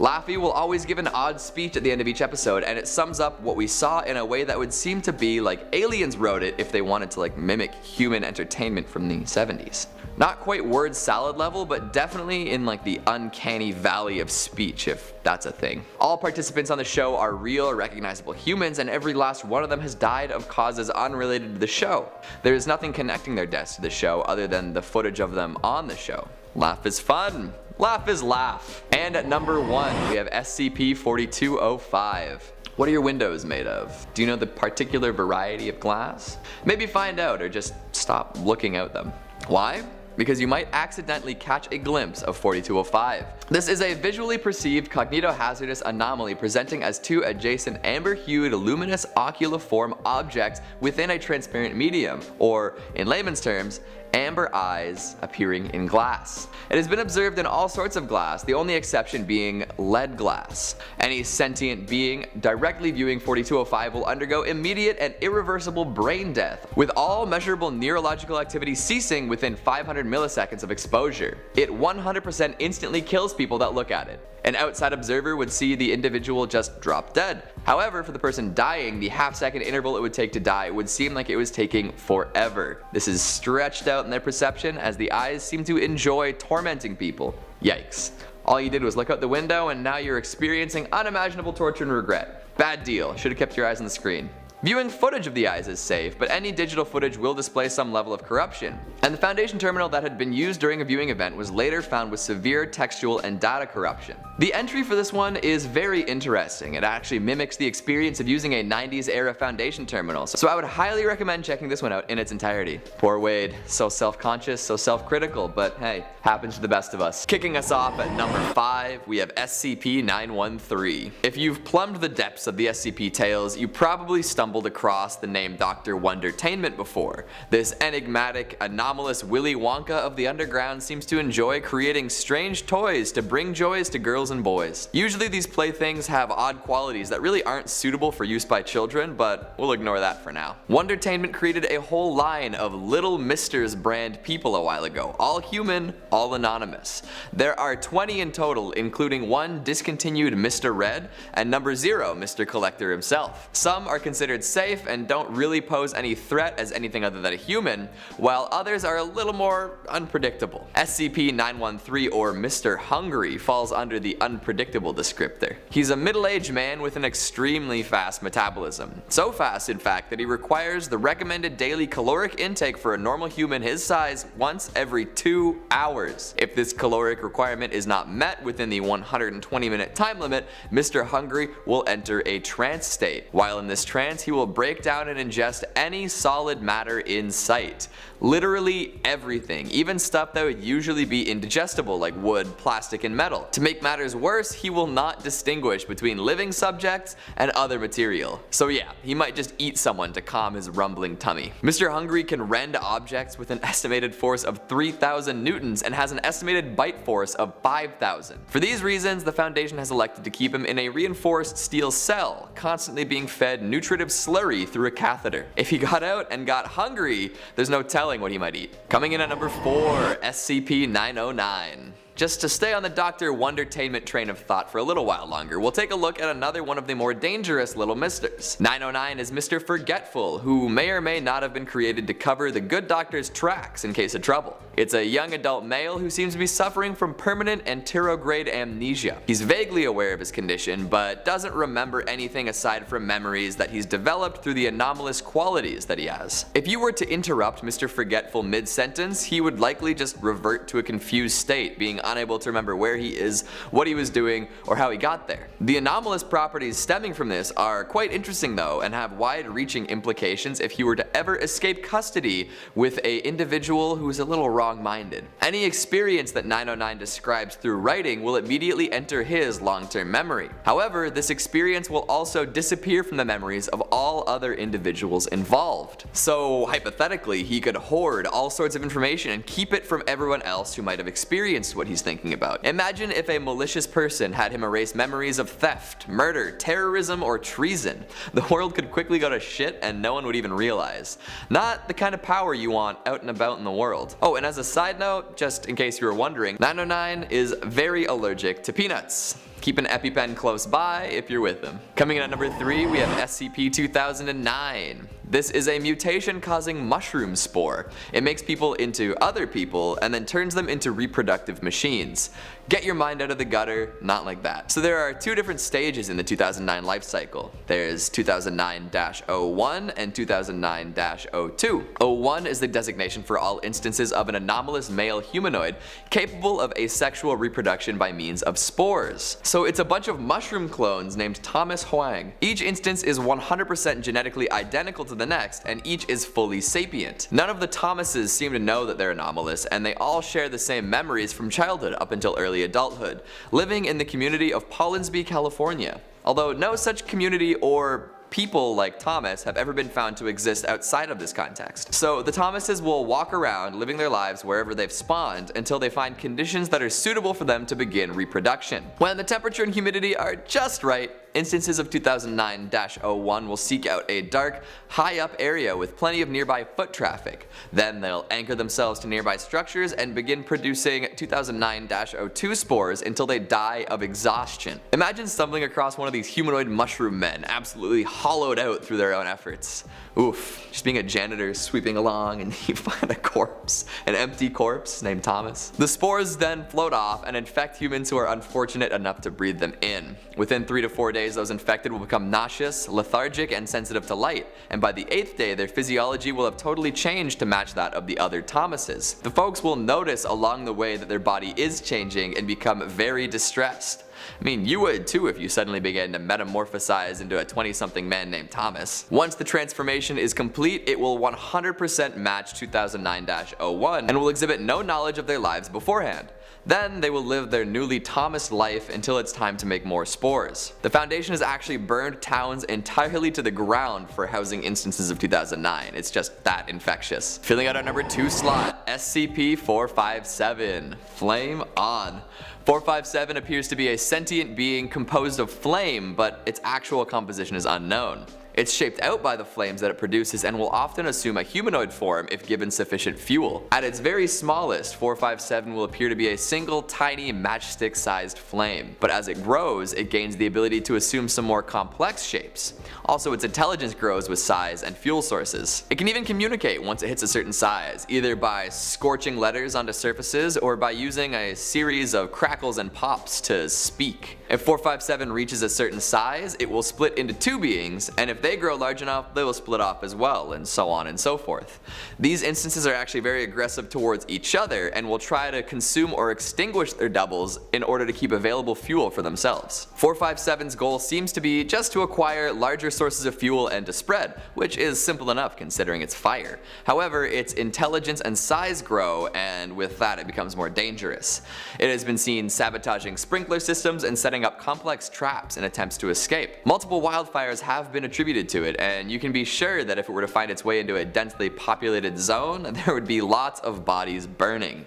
Laffy will always give an odd speech at the end of each episode, and it sums up what we saw in a way that would seem to be like aliens wrote it if they wanted to mimic human entertainment from the 70s. Not quite word salad level, but definitely in the uncanny valley of speech, if that's a thing. All participants on the show are real, recognizable humans, and every last one of them has died of causes unrelated to the show. There is nothing connecting their deaths to the show other than the footage of them on the show. Laugh is fun. Laugh is laugh. And at number 1, we have SCP-4205. What are your windows made of? Do you know the particular variety of glass? Maybe find out or just stop looking at them. Why? Because you might accidentally catch a glimpse of 4205. This is a visually perceived cognitohazardous anomaly presenting as two adjacent amber-hued luminous oculiform objects within a transparent medium, or in layman's terms, amber eyes appearing in glass. It has been observed in all sorts of glass, the only exception being lead glass. Any sentient being directly viewing 4205 will undergo immediate and irreversible brain death, with all measurable neurological activity ceasing within 500 milliseconds of exposure. It 100% instantly kills people that look at it. An outside observer would see the individual just drop dead. However, for the person dying, the half-second interval it would take to die would seem like it was taking forever. This is stretched out in their perception as the eyes seem to enjoy tormenting people. Yikes. All you did was look out the window and now you're experiencing unimaginable torture and regret. Bad deal. Should have kept your eyes on the screen. Viewing footage of the eyes is safe, but any digital footage will display some level of corruption. And the Foundation terminal that had been used during a viewing event was later found with severe textual and data corruption. The entry for this one is very interesting. It actually mimics the experience of using a 90s era Foundation terminal, so I would highly recommend checking this one out in its entirety. Poor Wade, so self-conscious, so self-critical, but hey, happens to the best of us. Kicking us off at number 5, we have SCP-913. If you've plumbed the depths of the SCP tales, you probably stumbled across the name Dr. Wondertainment before. This enigmatic, anomalous Willy Wonka of the underground seems to enjoy creating strange toys to bring joys to girls and boys. Usually these playthings have odd qualities that really aren't suitable for use by children, but we'll ignore that for now. Wondertainment created a whole line of Little Misters brand people a while ago, all human, all anonymous. There are 20 in total, including one discontinued Mr. Red and number 0, Mr. Collector himself. Some are considered safe and don't really pose any threat as anything other than a human, while others are a little more unpredictable. SCP-913, or Mr. Hungry, falls under the unpredictable descriptor. He's a middle-aged man with an extremely fast metabolism. So fast, in fact, that he requires the recommended daily caloric intake for a normal human his size once every 2 hours. If this caloric requirement is not met within the 120-minute time limit, Mr. Hungry will enter a trance state. While in this trance, he will break down and ingest any solid matter in sight. Literally everything, even stuff that would usually be indigestible like wood, plastic, and metal. To make matters worse, he will not distinguish between living subjects and other material. So yeah, he might just eat someone to calm his rumbling tummy. Mr. Hungry can rend objects with an estimated force of 3,000 newtons and has an estimated bite force of 5,000. For these reasons, the Foundation has elected to keep him in a reinforced steel cell, constantly being fed nutritive slurry through a catheter. If he got out and got hungry, there's no telling what he might eat. Coming in at number 4, SCP-909. Just to stay on the Dr. Wondertainment train of thought for a little while longer, we'll take a look at another one of the more dangerous little misters. 909 is Mr. Forgetful, who may or may not have been created to cover the good doctor's tracks in case of trouble. It's a young adult male who seems to be suffering from permanent anterograde amnesia. He's vaguely aware of his condition, but doesn't remember anything aside from memories that he's developed through the anomalous qualities that he has. If you were to interrupt Mr. Forgetful mid-sentence, he would likely just revert to a confused state, being unable to remember where he is, what he was doing, or how he got there. The anomalous properties stemming from this are quite interesting though, and have wide-reaching implications if he were to ever escape custody with an individual who is a little wrong-minded. Any experience that 909 describes through writing will immediately enter his long-term memory. However, this experience will also disappear from the memories of all other individuals involved. So hypothetically, he could hoard all sorts of information and keep it from everyone else who might have experienced what he's thinking about. Imagine if a malicious person had him erase memories of theft, murder, terrorism, or treason. The world could quickly go to shit and no one would even realize. Not the kind of power you want out and about in the world. Oh, and as a side note, just in case you were wondering, 909 is very allergic to peanuts. Keep an EpiPen close by if you're with him. Coming in at number 3, we have SCP-2009. This is a mutation-causing mushroom spore. It makes people into other people and then turns them into reproductive machines. Get your mind out of the gutter, not like that. So there are 2 different stages in the 2009 life cycle. There's 2009-01 and 2009-02. 01 is the designation for all instances of an anomalous male humanoid capable of asexual reproduction by means of spores. So it's a bunch of mushroom clones named Thomas Huang. Each instance is 100% genetically identical to the next, and each is fully sapient. None of the Thomases seem to know that they're anomalous, and they all share the same memories from childhood up until early adulthood, living in the community of Pollinsby, California. Although no such community or people like Thomas have ever been found to exist outside of this context. So the Thomases will walk around living their lives wherever they've spawned until they find conditions that are suitable for them to begin reproduction. When the temperature and humidity are just right, instances of 2009-01 will seek out a dark, high-up area with plenty of nearby foot traffic. Then they'll anchor themselves to nearby structures and begin producing 2009-02 spores until they die of exhaustion. Imagine stumbling across one of these humanoid mushroom men, absolutely hollowed out through their own efforts. Oof, just being a janitor sweeping along and you find a corpse, an empty corpse named Thomas. The spores then float off and infect humans who are unfortunate enough to breathe them in. Within 3 to 4 days, those infected will become nauseous, lethargic, and sensitive to light, and by the 8th day their physiology will have totally changed to match that of the other Thomases. The folks will notice along the way that their body is changing and become very distressed. I mean, you would too if you suddenly began to metamorphosize into a 20-something man named Thomas. Once the transformation is complete, it will 100% match 2009-01 and will exhibit no knowledge of their lives beforehand. Then they will live their newly Thomas life until it's time to make more spores. The Foundation has actually burned towns entirely to the ground for housing instances of 2009. It's just that infectious. Filling out our number 2 slot, SCP-457. Flame on. 457 appears to be a sentient being composed of flame, but its actual composition is unknown. It's shaped out by the flames that it produces and will often assume a humanoid form if given sufficient fuel. At its very smallest, 457 will appear to be a single tiny matchstick-sized flame, but as it grows, it gains the ability to assume some more complex shapes. Also, its intelligence grows with size and fuel sources. It can even communicate once it hits a certain size, either by scorching letters onto surfaces or by using a series of crackles and pops to speak. If 457 reaches a certain size, it will split into 2 beings, and if they grow large enough, they will split off as well, and so on and so forth. These instances are actually very aggressive towards each other and will try to consume or extinguish their doubles in order to keep available fuel for themselves. 457's goal seems to be just to acquire larger sources of fuel and to spread, which is simple enough considering it's fire. However, its intelligence and size grow, and with that it becomes more dangerous. It has been seen sabotaging sprinkler systems and setting up complex traps in attempts to escape. Multiple wildfires have been attributed to it, and you can be sure that if it were to find its way into a densely populated zone, there would be lots of bodies burning.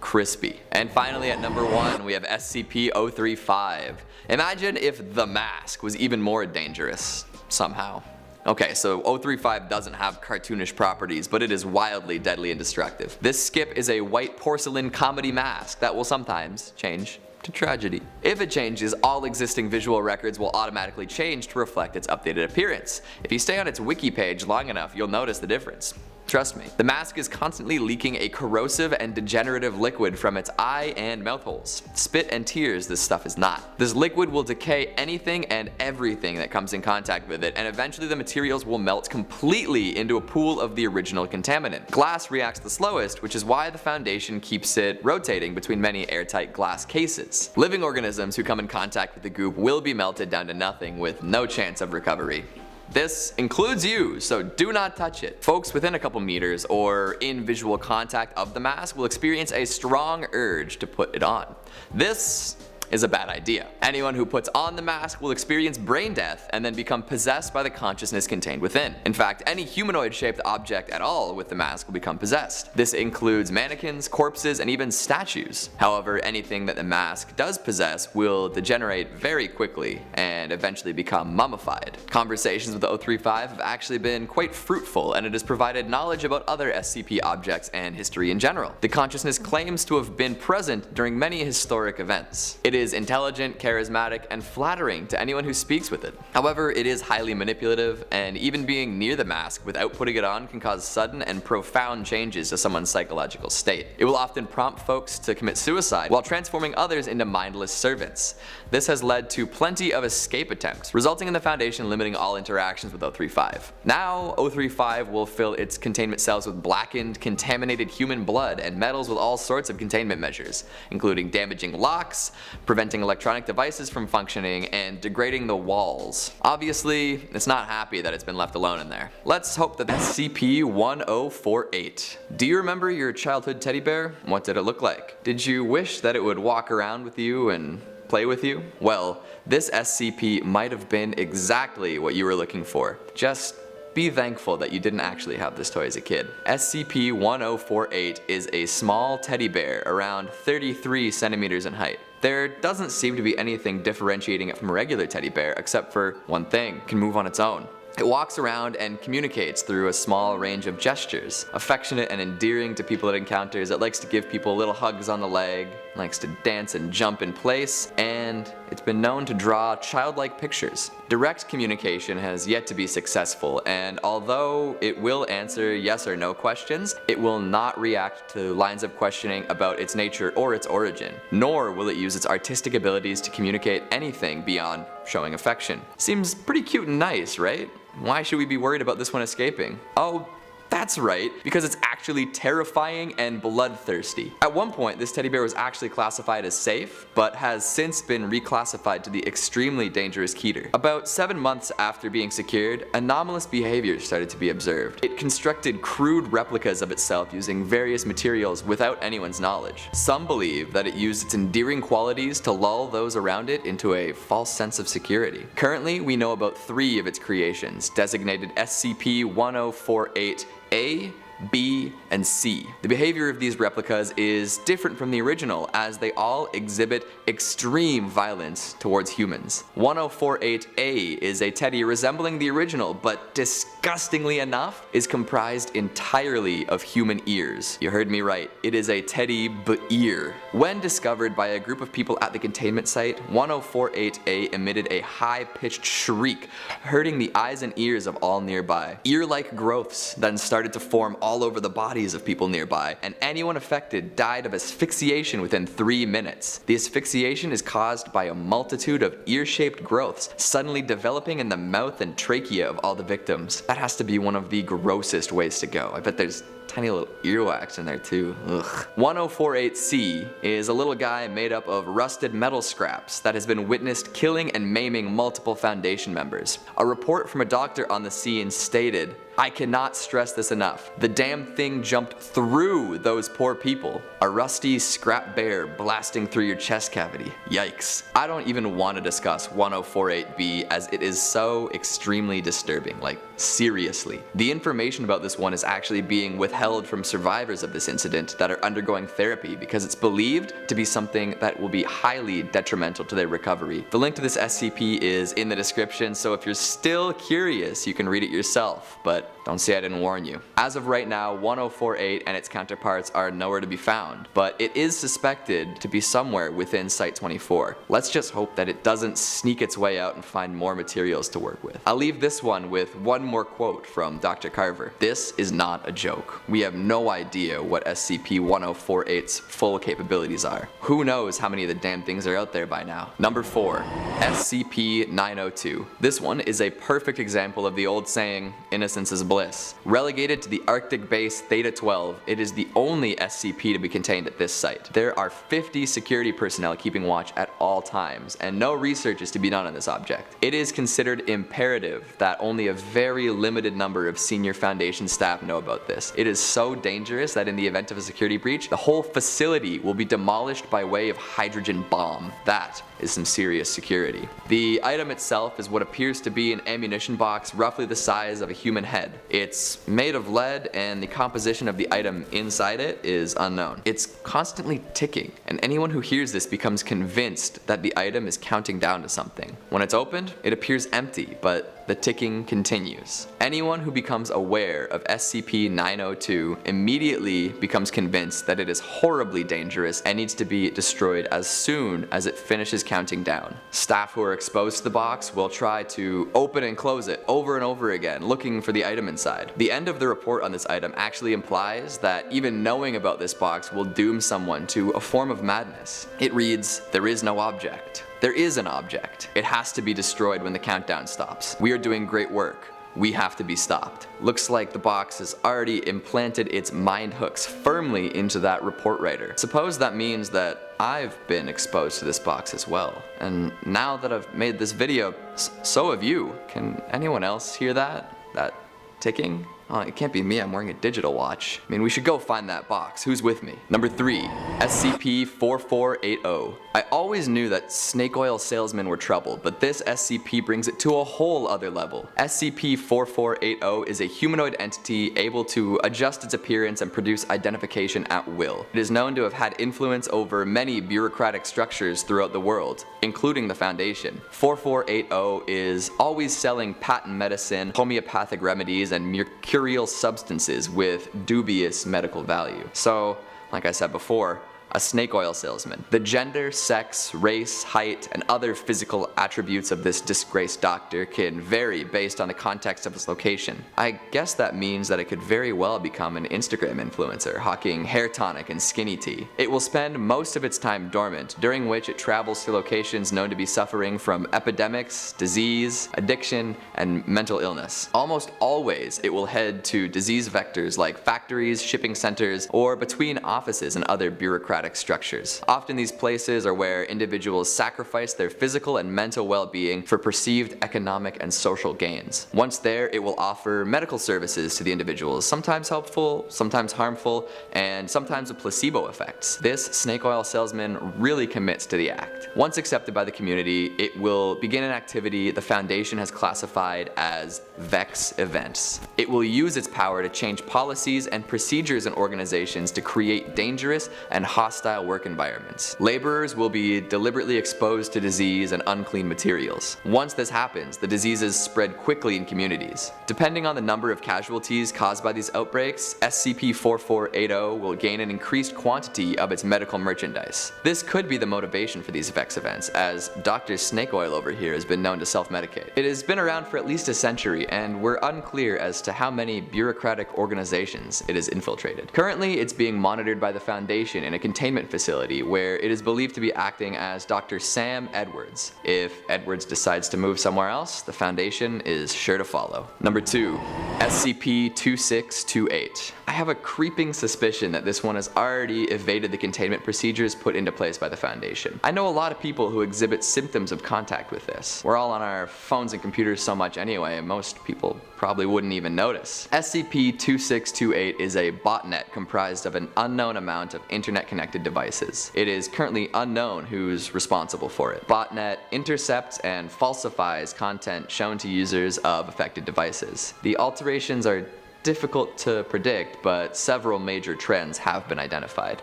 Crispy. And finally at number 1 we have SCP-035. Imagine if The Mask was even more dangerous, somehow. Okay, so 035 doesn't have cartoonish properties, but it is wildly deadly and destructive. This skip is a white porcelain comedy mask that will sometimes change to tragedy. If it changes, all existing visual records will automatically change to reflect its updated appearance. If you stay on its wiki page long enough, you'll notice the difference. Trust me. The mask is constantly leaking a corrosive and degenerative liquid from its eye and mouth holes. Spit and tears, this stuff is not. This liquid will decay anything and everything that comes in contact with it, and eventually the materials will melt completely into a pool of the original contaminant. Glass reacts the slowest, which is why the Foundation keeps it rotating between many airtight glass cases. Living organisms who come in contact with the goop will be melted down to nothing with no chance of recovery. This includes you, so do not touch it. Folks within a couple meters or in visual contact of the mask will experience a strong urge to put it on. This is a bad idea. Anyone who puts on the mask will experience brain death and then become possessed by the consciousness contained within. In fact, any humanoid-shaped object at all with the mask will become possessed. This includes mannequins, corpses, and even statues. However, anything that the mask does possess will degenerate very quickly and eventually become mummified. Conversations with the 035 have actually been quite fruitful, and it has provided knowledge about other SCP objects and history in general. The consciousness claims to have been present during many historic events. It is intelligent, charismatic, and flattering to anyone who speaks with it. However, it is highly manipulative, and even being near the mask without putting it on can cause sudden and profound changes to someone's psychological state. It will often prompt folks to commit suicide while transforming others into mindless servants. This has led to plenty of escape attempts, resulting in the Foundation limiting all interactions with 035. Now, 035 will fill its containment cells with blackened, contaminated human blood and meddles with all sorts of containment measures, including damaging locks, preventing electronic devices from functioning, and degrading the walls. Obviously, it's not happy that it's been left alone in there. Let's hope that SCP-1048. Do you remember your childhood teddy bear? What did it look like? Did you wish that it would walk around with you and play with you? Well, this SCP might have been exactly what you were looking for. Just be thankful that you didn't actually have this toy as a kid. SCP-1048 is a small teddy bear around 33 centimeters in height. There doesn't seem to be anything differentiating it from a regular teddy bear except for one thing: it can move on its own. It walks around and communicates through a small range of gestures. Affectionate and endearing to people it encounters, it likes to give people little hugs on the leg, likes to dance and jump in place, and it's been known to draw childlike pictures. Direct communication has yet to be successful, and although it will answer yes or no questions, it will not react to lines of questioning about its nature or its origin, nor will it use its artistic abilities to communicate anything beyond showing affection. Seems pretty cute and nice, right? Why should we be worried about this one escaping? Oh, that's right, because it's actually terrifying and bloodthirsty. At one point, this teddy bear was actually classified as safe, but has since been reclassified to the extremely dangerous keter. About 7 months after being secured, anomalous behavior started to be observed. It constructed crude replicas of itself using various materials without anyone's knowledge. Some believe that it used its endearing qualities to lull those around it into a false sense of security. Currently, we know about 3 of its creations, designated SCP-1048-A, B, and C. The behavior of these replicas is different from the original, as they all exhibit extreme violence towards humans. 1048A is a teddy resembling the original, but disgustingly enough, is comprised entirely of human ears. You heard me right, it is a teddy b-ear. When discovered by a group of people at the containment site, 1048A emitted a high-pitched shriek, hurting the eyes and ears of all nearby. Ear-like growths then started to form all over the bodies of people nearby, and anyone affected died of asphyxiation within 3 minutes. The asphyxiation is caused by a multitude of ear-shaped growths suddenly developing in the mouth and trachea of all the victims. That has to be one of the grossest ways to go. I bet there's tiny little earwax in there too. Ugh. 1048C is a little guy made up of rusted metal scraps that has been witnessed killing and maiming multiple Foundation members. A report from a doctor on the scene stated, "I cannot stress this enough. The damn thing jumped through those poor people. A rusty scrap bear blasting through your chest cavity. Yikes." I don't even want to discuss 1048B as it is so extremely disturbing, like seriously. The information about this one is actually being withheld from survivors of this incident that are undergoing therapy because it's believed to be something that will be highly detrimental to their recovery. The link to this SCP is in the description, so if you're still curious, you can read it yourself, but don't say I didn't warn you. As of right now, 1048 and its counterparts are nowhere to be found, but it is suspected to be somewhere within Site-24. Let's just hope that it doesn't sneak its way out and find more materials to work with. I'll leave this one with one more quote from Dr. Carver. "This is not a joke. We have no idea what SCP-1048's full capabilities are. Who knows how many of the damn things are out there by now." Number 4. SCP-902. This one is a perfect example of the old saying, innocence is bliss. Relegated to the Arctic base Theta-12, it is the only SCP to be contained at this site. There are 50 security personnel keeping watch at all times, and no research is to be done on this object. It is considered imperative that only a very limited number of senior Foundation staff know about this. It is so dangerous that in the event of a security breach, the whole facility will be demolished by way of hydrogen bomb. That is some serious security. The item itself is what appears to be an ammunition box roughly the size of a human head. It's made of lead, and the composition of the item inside it is unknown. It's constantly ticking, and anyone who hears this becomes convinced that the item is counting down to something. When it's opened, it appears empty, but the ticking continues. Anyone who becomes aware of SCP-902 immediately becomes convinced that it is horribly dangerous and needs to be destroyed as soon as it finishes counting down. Staff who are exposed to the box will try to open and close it over and over again, looking for the item inside. The end of the report on this item actually implies that even knowing about this box will doom someone to a form of madness. It reads, "There is no object. There is an object. It has to be destroyed when the countdown stops. We are doing great work. We have to be stopped." Looks like the box has already implanted its mind hooks firmly into that report writer. Suppose that means that I've been exposed to this box as well. And now that I've made this video, so have you. Can anyone else hear that? That ticking? Oh, it can't be me, I'm wearing a digital watch. I mean, we should go find that box. Who's with me? Number 3, SCP-4480. I always knew that snake oil salesmen were trouble, but this SCP brings it to a whole other level. SCP-4480 is a humanoid entity able to adjust its appearance and produce identification at will. It is known to have had influence over many bureaucratic structures throughout the world, including the Foundation. 4480 is always selling patent medicine, homeopathic remedies, and mercurial substances with dubious medical value. So, like I said before, a snake oil salesman. The gender, sex, race, height, and other physical attributes of this disgraced doctor can vary based on the context of its location. I guess that means that it could very well become an Instagram influencer, hawking hair tonic and skinny tea. It will spend most of its time dormant, during which it travels to locations known to be suffering from epidemics, disease, addiction, and mental illness. Almost always, it will head to disease vectors like factories, shipping centers, or between offices and other bureaucratic structures. Often these places are where individuals sacrifice their physical and mental well-being for perceived economic and social gains. Once there, it will offer medical services to the individuals, sometimes helpful, sometimes harmful, and sometimes with placebo effects. This snake oil salesman really commits to the act. Once accepted by the community, it will begin an activity the Foundation has classified as Vex events. It will use its power to change policies and procedures in organizations to create dangerous and hostile work environments. Laborers will be deliberately exposed to disease and unclean materials. Once this happens, the diseases spread quickly in communities. Depending on the number of casualties caused by these outbreaks, SCP-4480 will gain an increased quantity of its medical merchandise. This could be the motivation for these Vex events, as Dr. Snake Oil over here has been known to self-medicate. It has been around for at least a century, and we're unclear as to how many bureaucratic organizations it has infiltrated. Currently, it's being monitored by the Foundation in a containment facility where it is believed to be acting as Dr. Sam Edwards. If Edwards decides to move somewhere else, the Foundation is sure to follow. Number 2, SCP-2628. I have a creeping suspicion that this one has already evaded the containment procedures put into place by the Foundation. I know a lot of people who exhibit symptoms of contact with this. We're all on our phones and computers so much anyway, and most people probably wouldn't even notice. SCP-2628 is a botnet comprised of an unknown amount of internet connectivity connected devices. It is currently unknown who's responsible for it. Botnet intercepts and falsifies content shown to users of affected devices. The alterations are difficult to predict, but several major trends have been identified.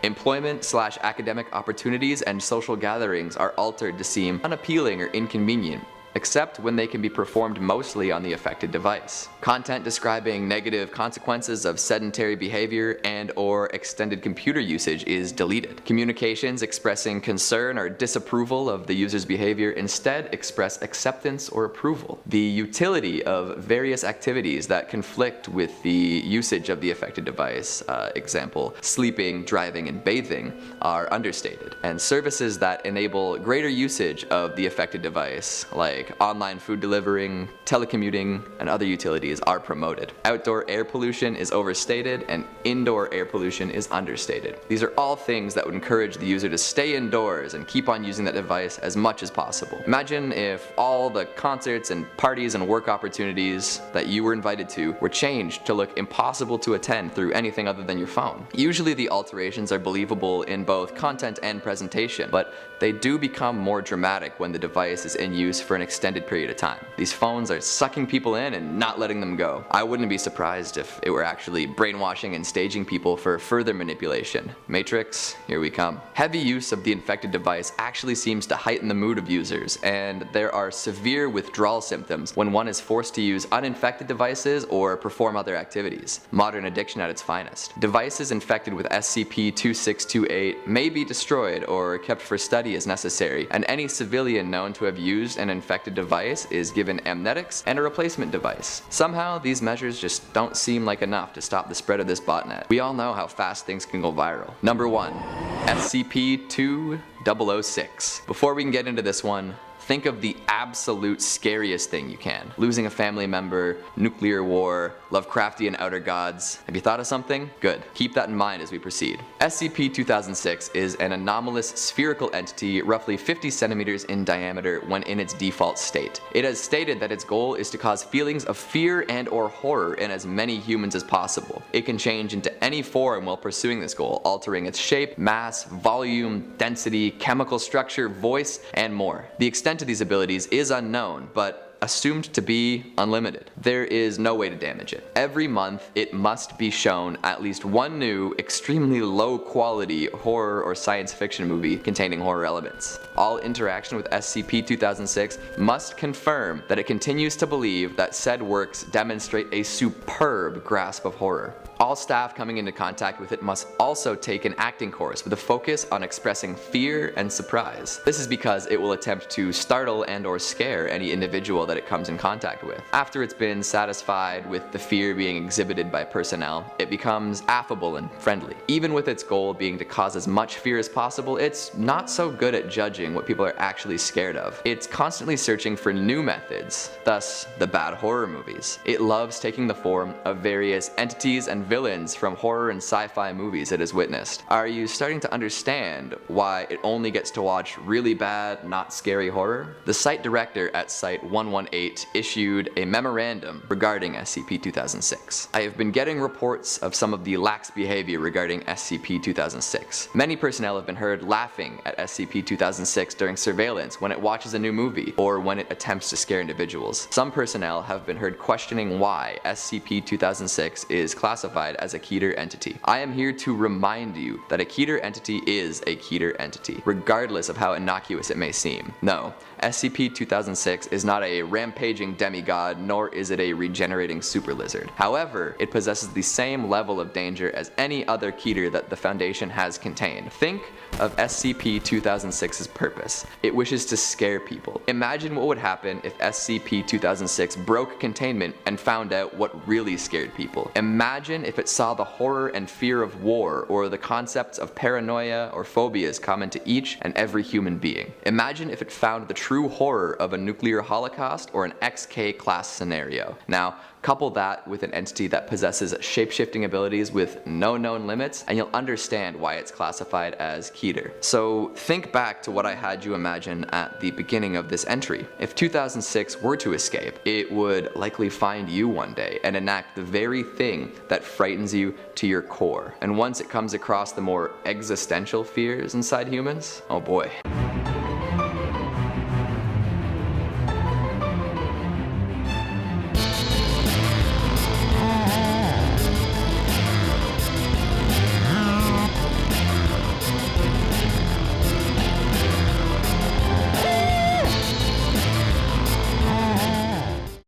Employment/academic opportunities and social gatherings are altered to seem unappealing or inconvenient, except when they can be performed mostly on the affected device. Content describing negative consequences of sedentary behavior and/or extended computer usage is deleted. Communications expressing concern or disapproval of the user's behavior instead express acceptance or approval. The utility of various activities that conflict with the usage of the affected device, example, sleeping, driving, and bathing, are understated. And services that enable greater usage of the affected device, like online food delivering, telecommuting, and other utilities, are promoted. Outdoor air pollution is overstated and indoor air pollution is understated. These are all things that would encourage the user to stay indoors and keep on using that device as much as possible. Imagine if all the concerts and parties and work opportunities that you were invited to were changed to look impossible to attend through anything other than your phone. Usually the alterations are believable in both content and presentation, but they do become more dramatic when the device is in use for an extended period of time. These phones are sucking people in and not letting them go. I wouldn't be surprised if it were actually brainwashing and staging people for further manipulation. Matrix, here we come. Heavy use of the infected device actually seems to heighten the mood of users, and there are severe withdrawal symptoms when one is forced to use uninfected devices or perform other activities. Modern addiction at its finest. Devices infected with SCP-2628 may be destroyed or kept for study as necessary, and any civilian known to have used an infected device is given amnetics and a replacement device. Somehow, these measures just don't seem like enough to stop the spread of this botnet. We all know how fast things can go viral. Number 1. SCP-2006. Before we can get into this one, think of the absolute scariest thing you can. Losing a family member, nuclear war, Lovecraftian outer gods. Have you thought of something? Good. Keep that in mind as we proceed. SCP-2006 is an anomalous spherical entity roughly 50 centimeters in diameter when in its default state. It has stated that its goal is to cause feelings of fear and/or horror in as many humans as possible. It can change into any form while pursuing this goal, altering its shape, mass, volume, density, chemical structure, voice, and more. The extent of these abilities is unknown, but assumed to be unlimited. There is no way to damage it. Every month, it must be shown at least one new, extremely low quality horror or science fiction movie containing horror elements. All interaction with SCP-2006 must confirm that it continues to believe that said works demonstrate a superb grasp of horror. All staff coming into contact with it must also take an acting course with a focus on expressing fear and surprise. This is because it will attempt to startle and/or scare any individual that it comes in contact with. After it's been satisfied with the fear being exhibited by personnel, it becomes affable and friendly. Even with its goal being to cause as much fear as possible, it's not so good at judging what people are actually scared of. It's constantly searching for new methods, thus the bad horror movies. It loves taking the form of various entities and villains from horror and sci-fi movies it has witnessed. Are you starting to understand why it only gets to watch really bad, not scary horror? The site director at Site 118 issued a memorandum regarding SCP-2006. I have been getting reports of some of the lax behavior regarding SCP-2006. Many personnel have been heard laughing at SCP-2006 during surveillance when it watches a new movie or when it attempts to scare individuals. Some personnel have been heard questioning why SCP-2006 is classified as a Keter entity. I am here to remind you that a Keter entity is a Keter entity, regardless of how innocuous it may seem. No, SCP-2006 is not a rampaging demigod, nor is it a regenerating super lizard. However, it possesses the same level of danger as any other Keter that the Foundation has contained. Think of SCP-2006's purpose. It wishes to scare people. Imagine what would happen if SCP-2006 broke containment and found out what really scared people. Imagine if it saw the horror and fear of war, or the concepts of paranoia or phobias common to each and every human being. Imagine if it found the true horror of a nuclear holocaust or an XK class scenario. Now, couple that with an entity that possesses shape-shifting abilities with no known limits, and you'll understand why it's classified as Keter. So think back to what I had you imagine at the beginning of this entry. If 2006 were to escape, it would likely find you one day and enact the very thing that frightens you to your core. And once it comes across the more existential fears inside humans, oh boy.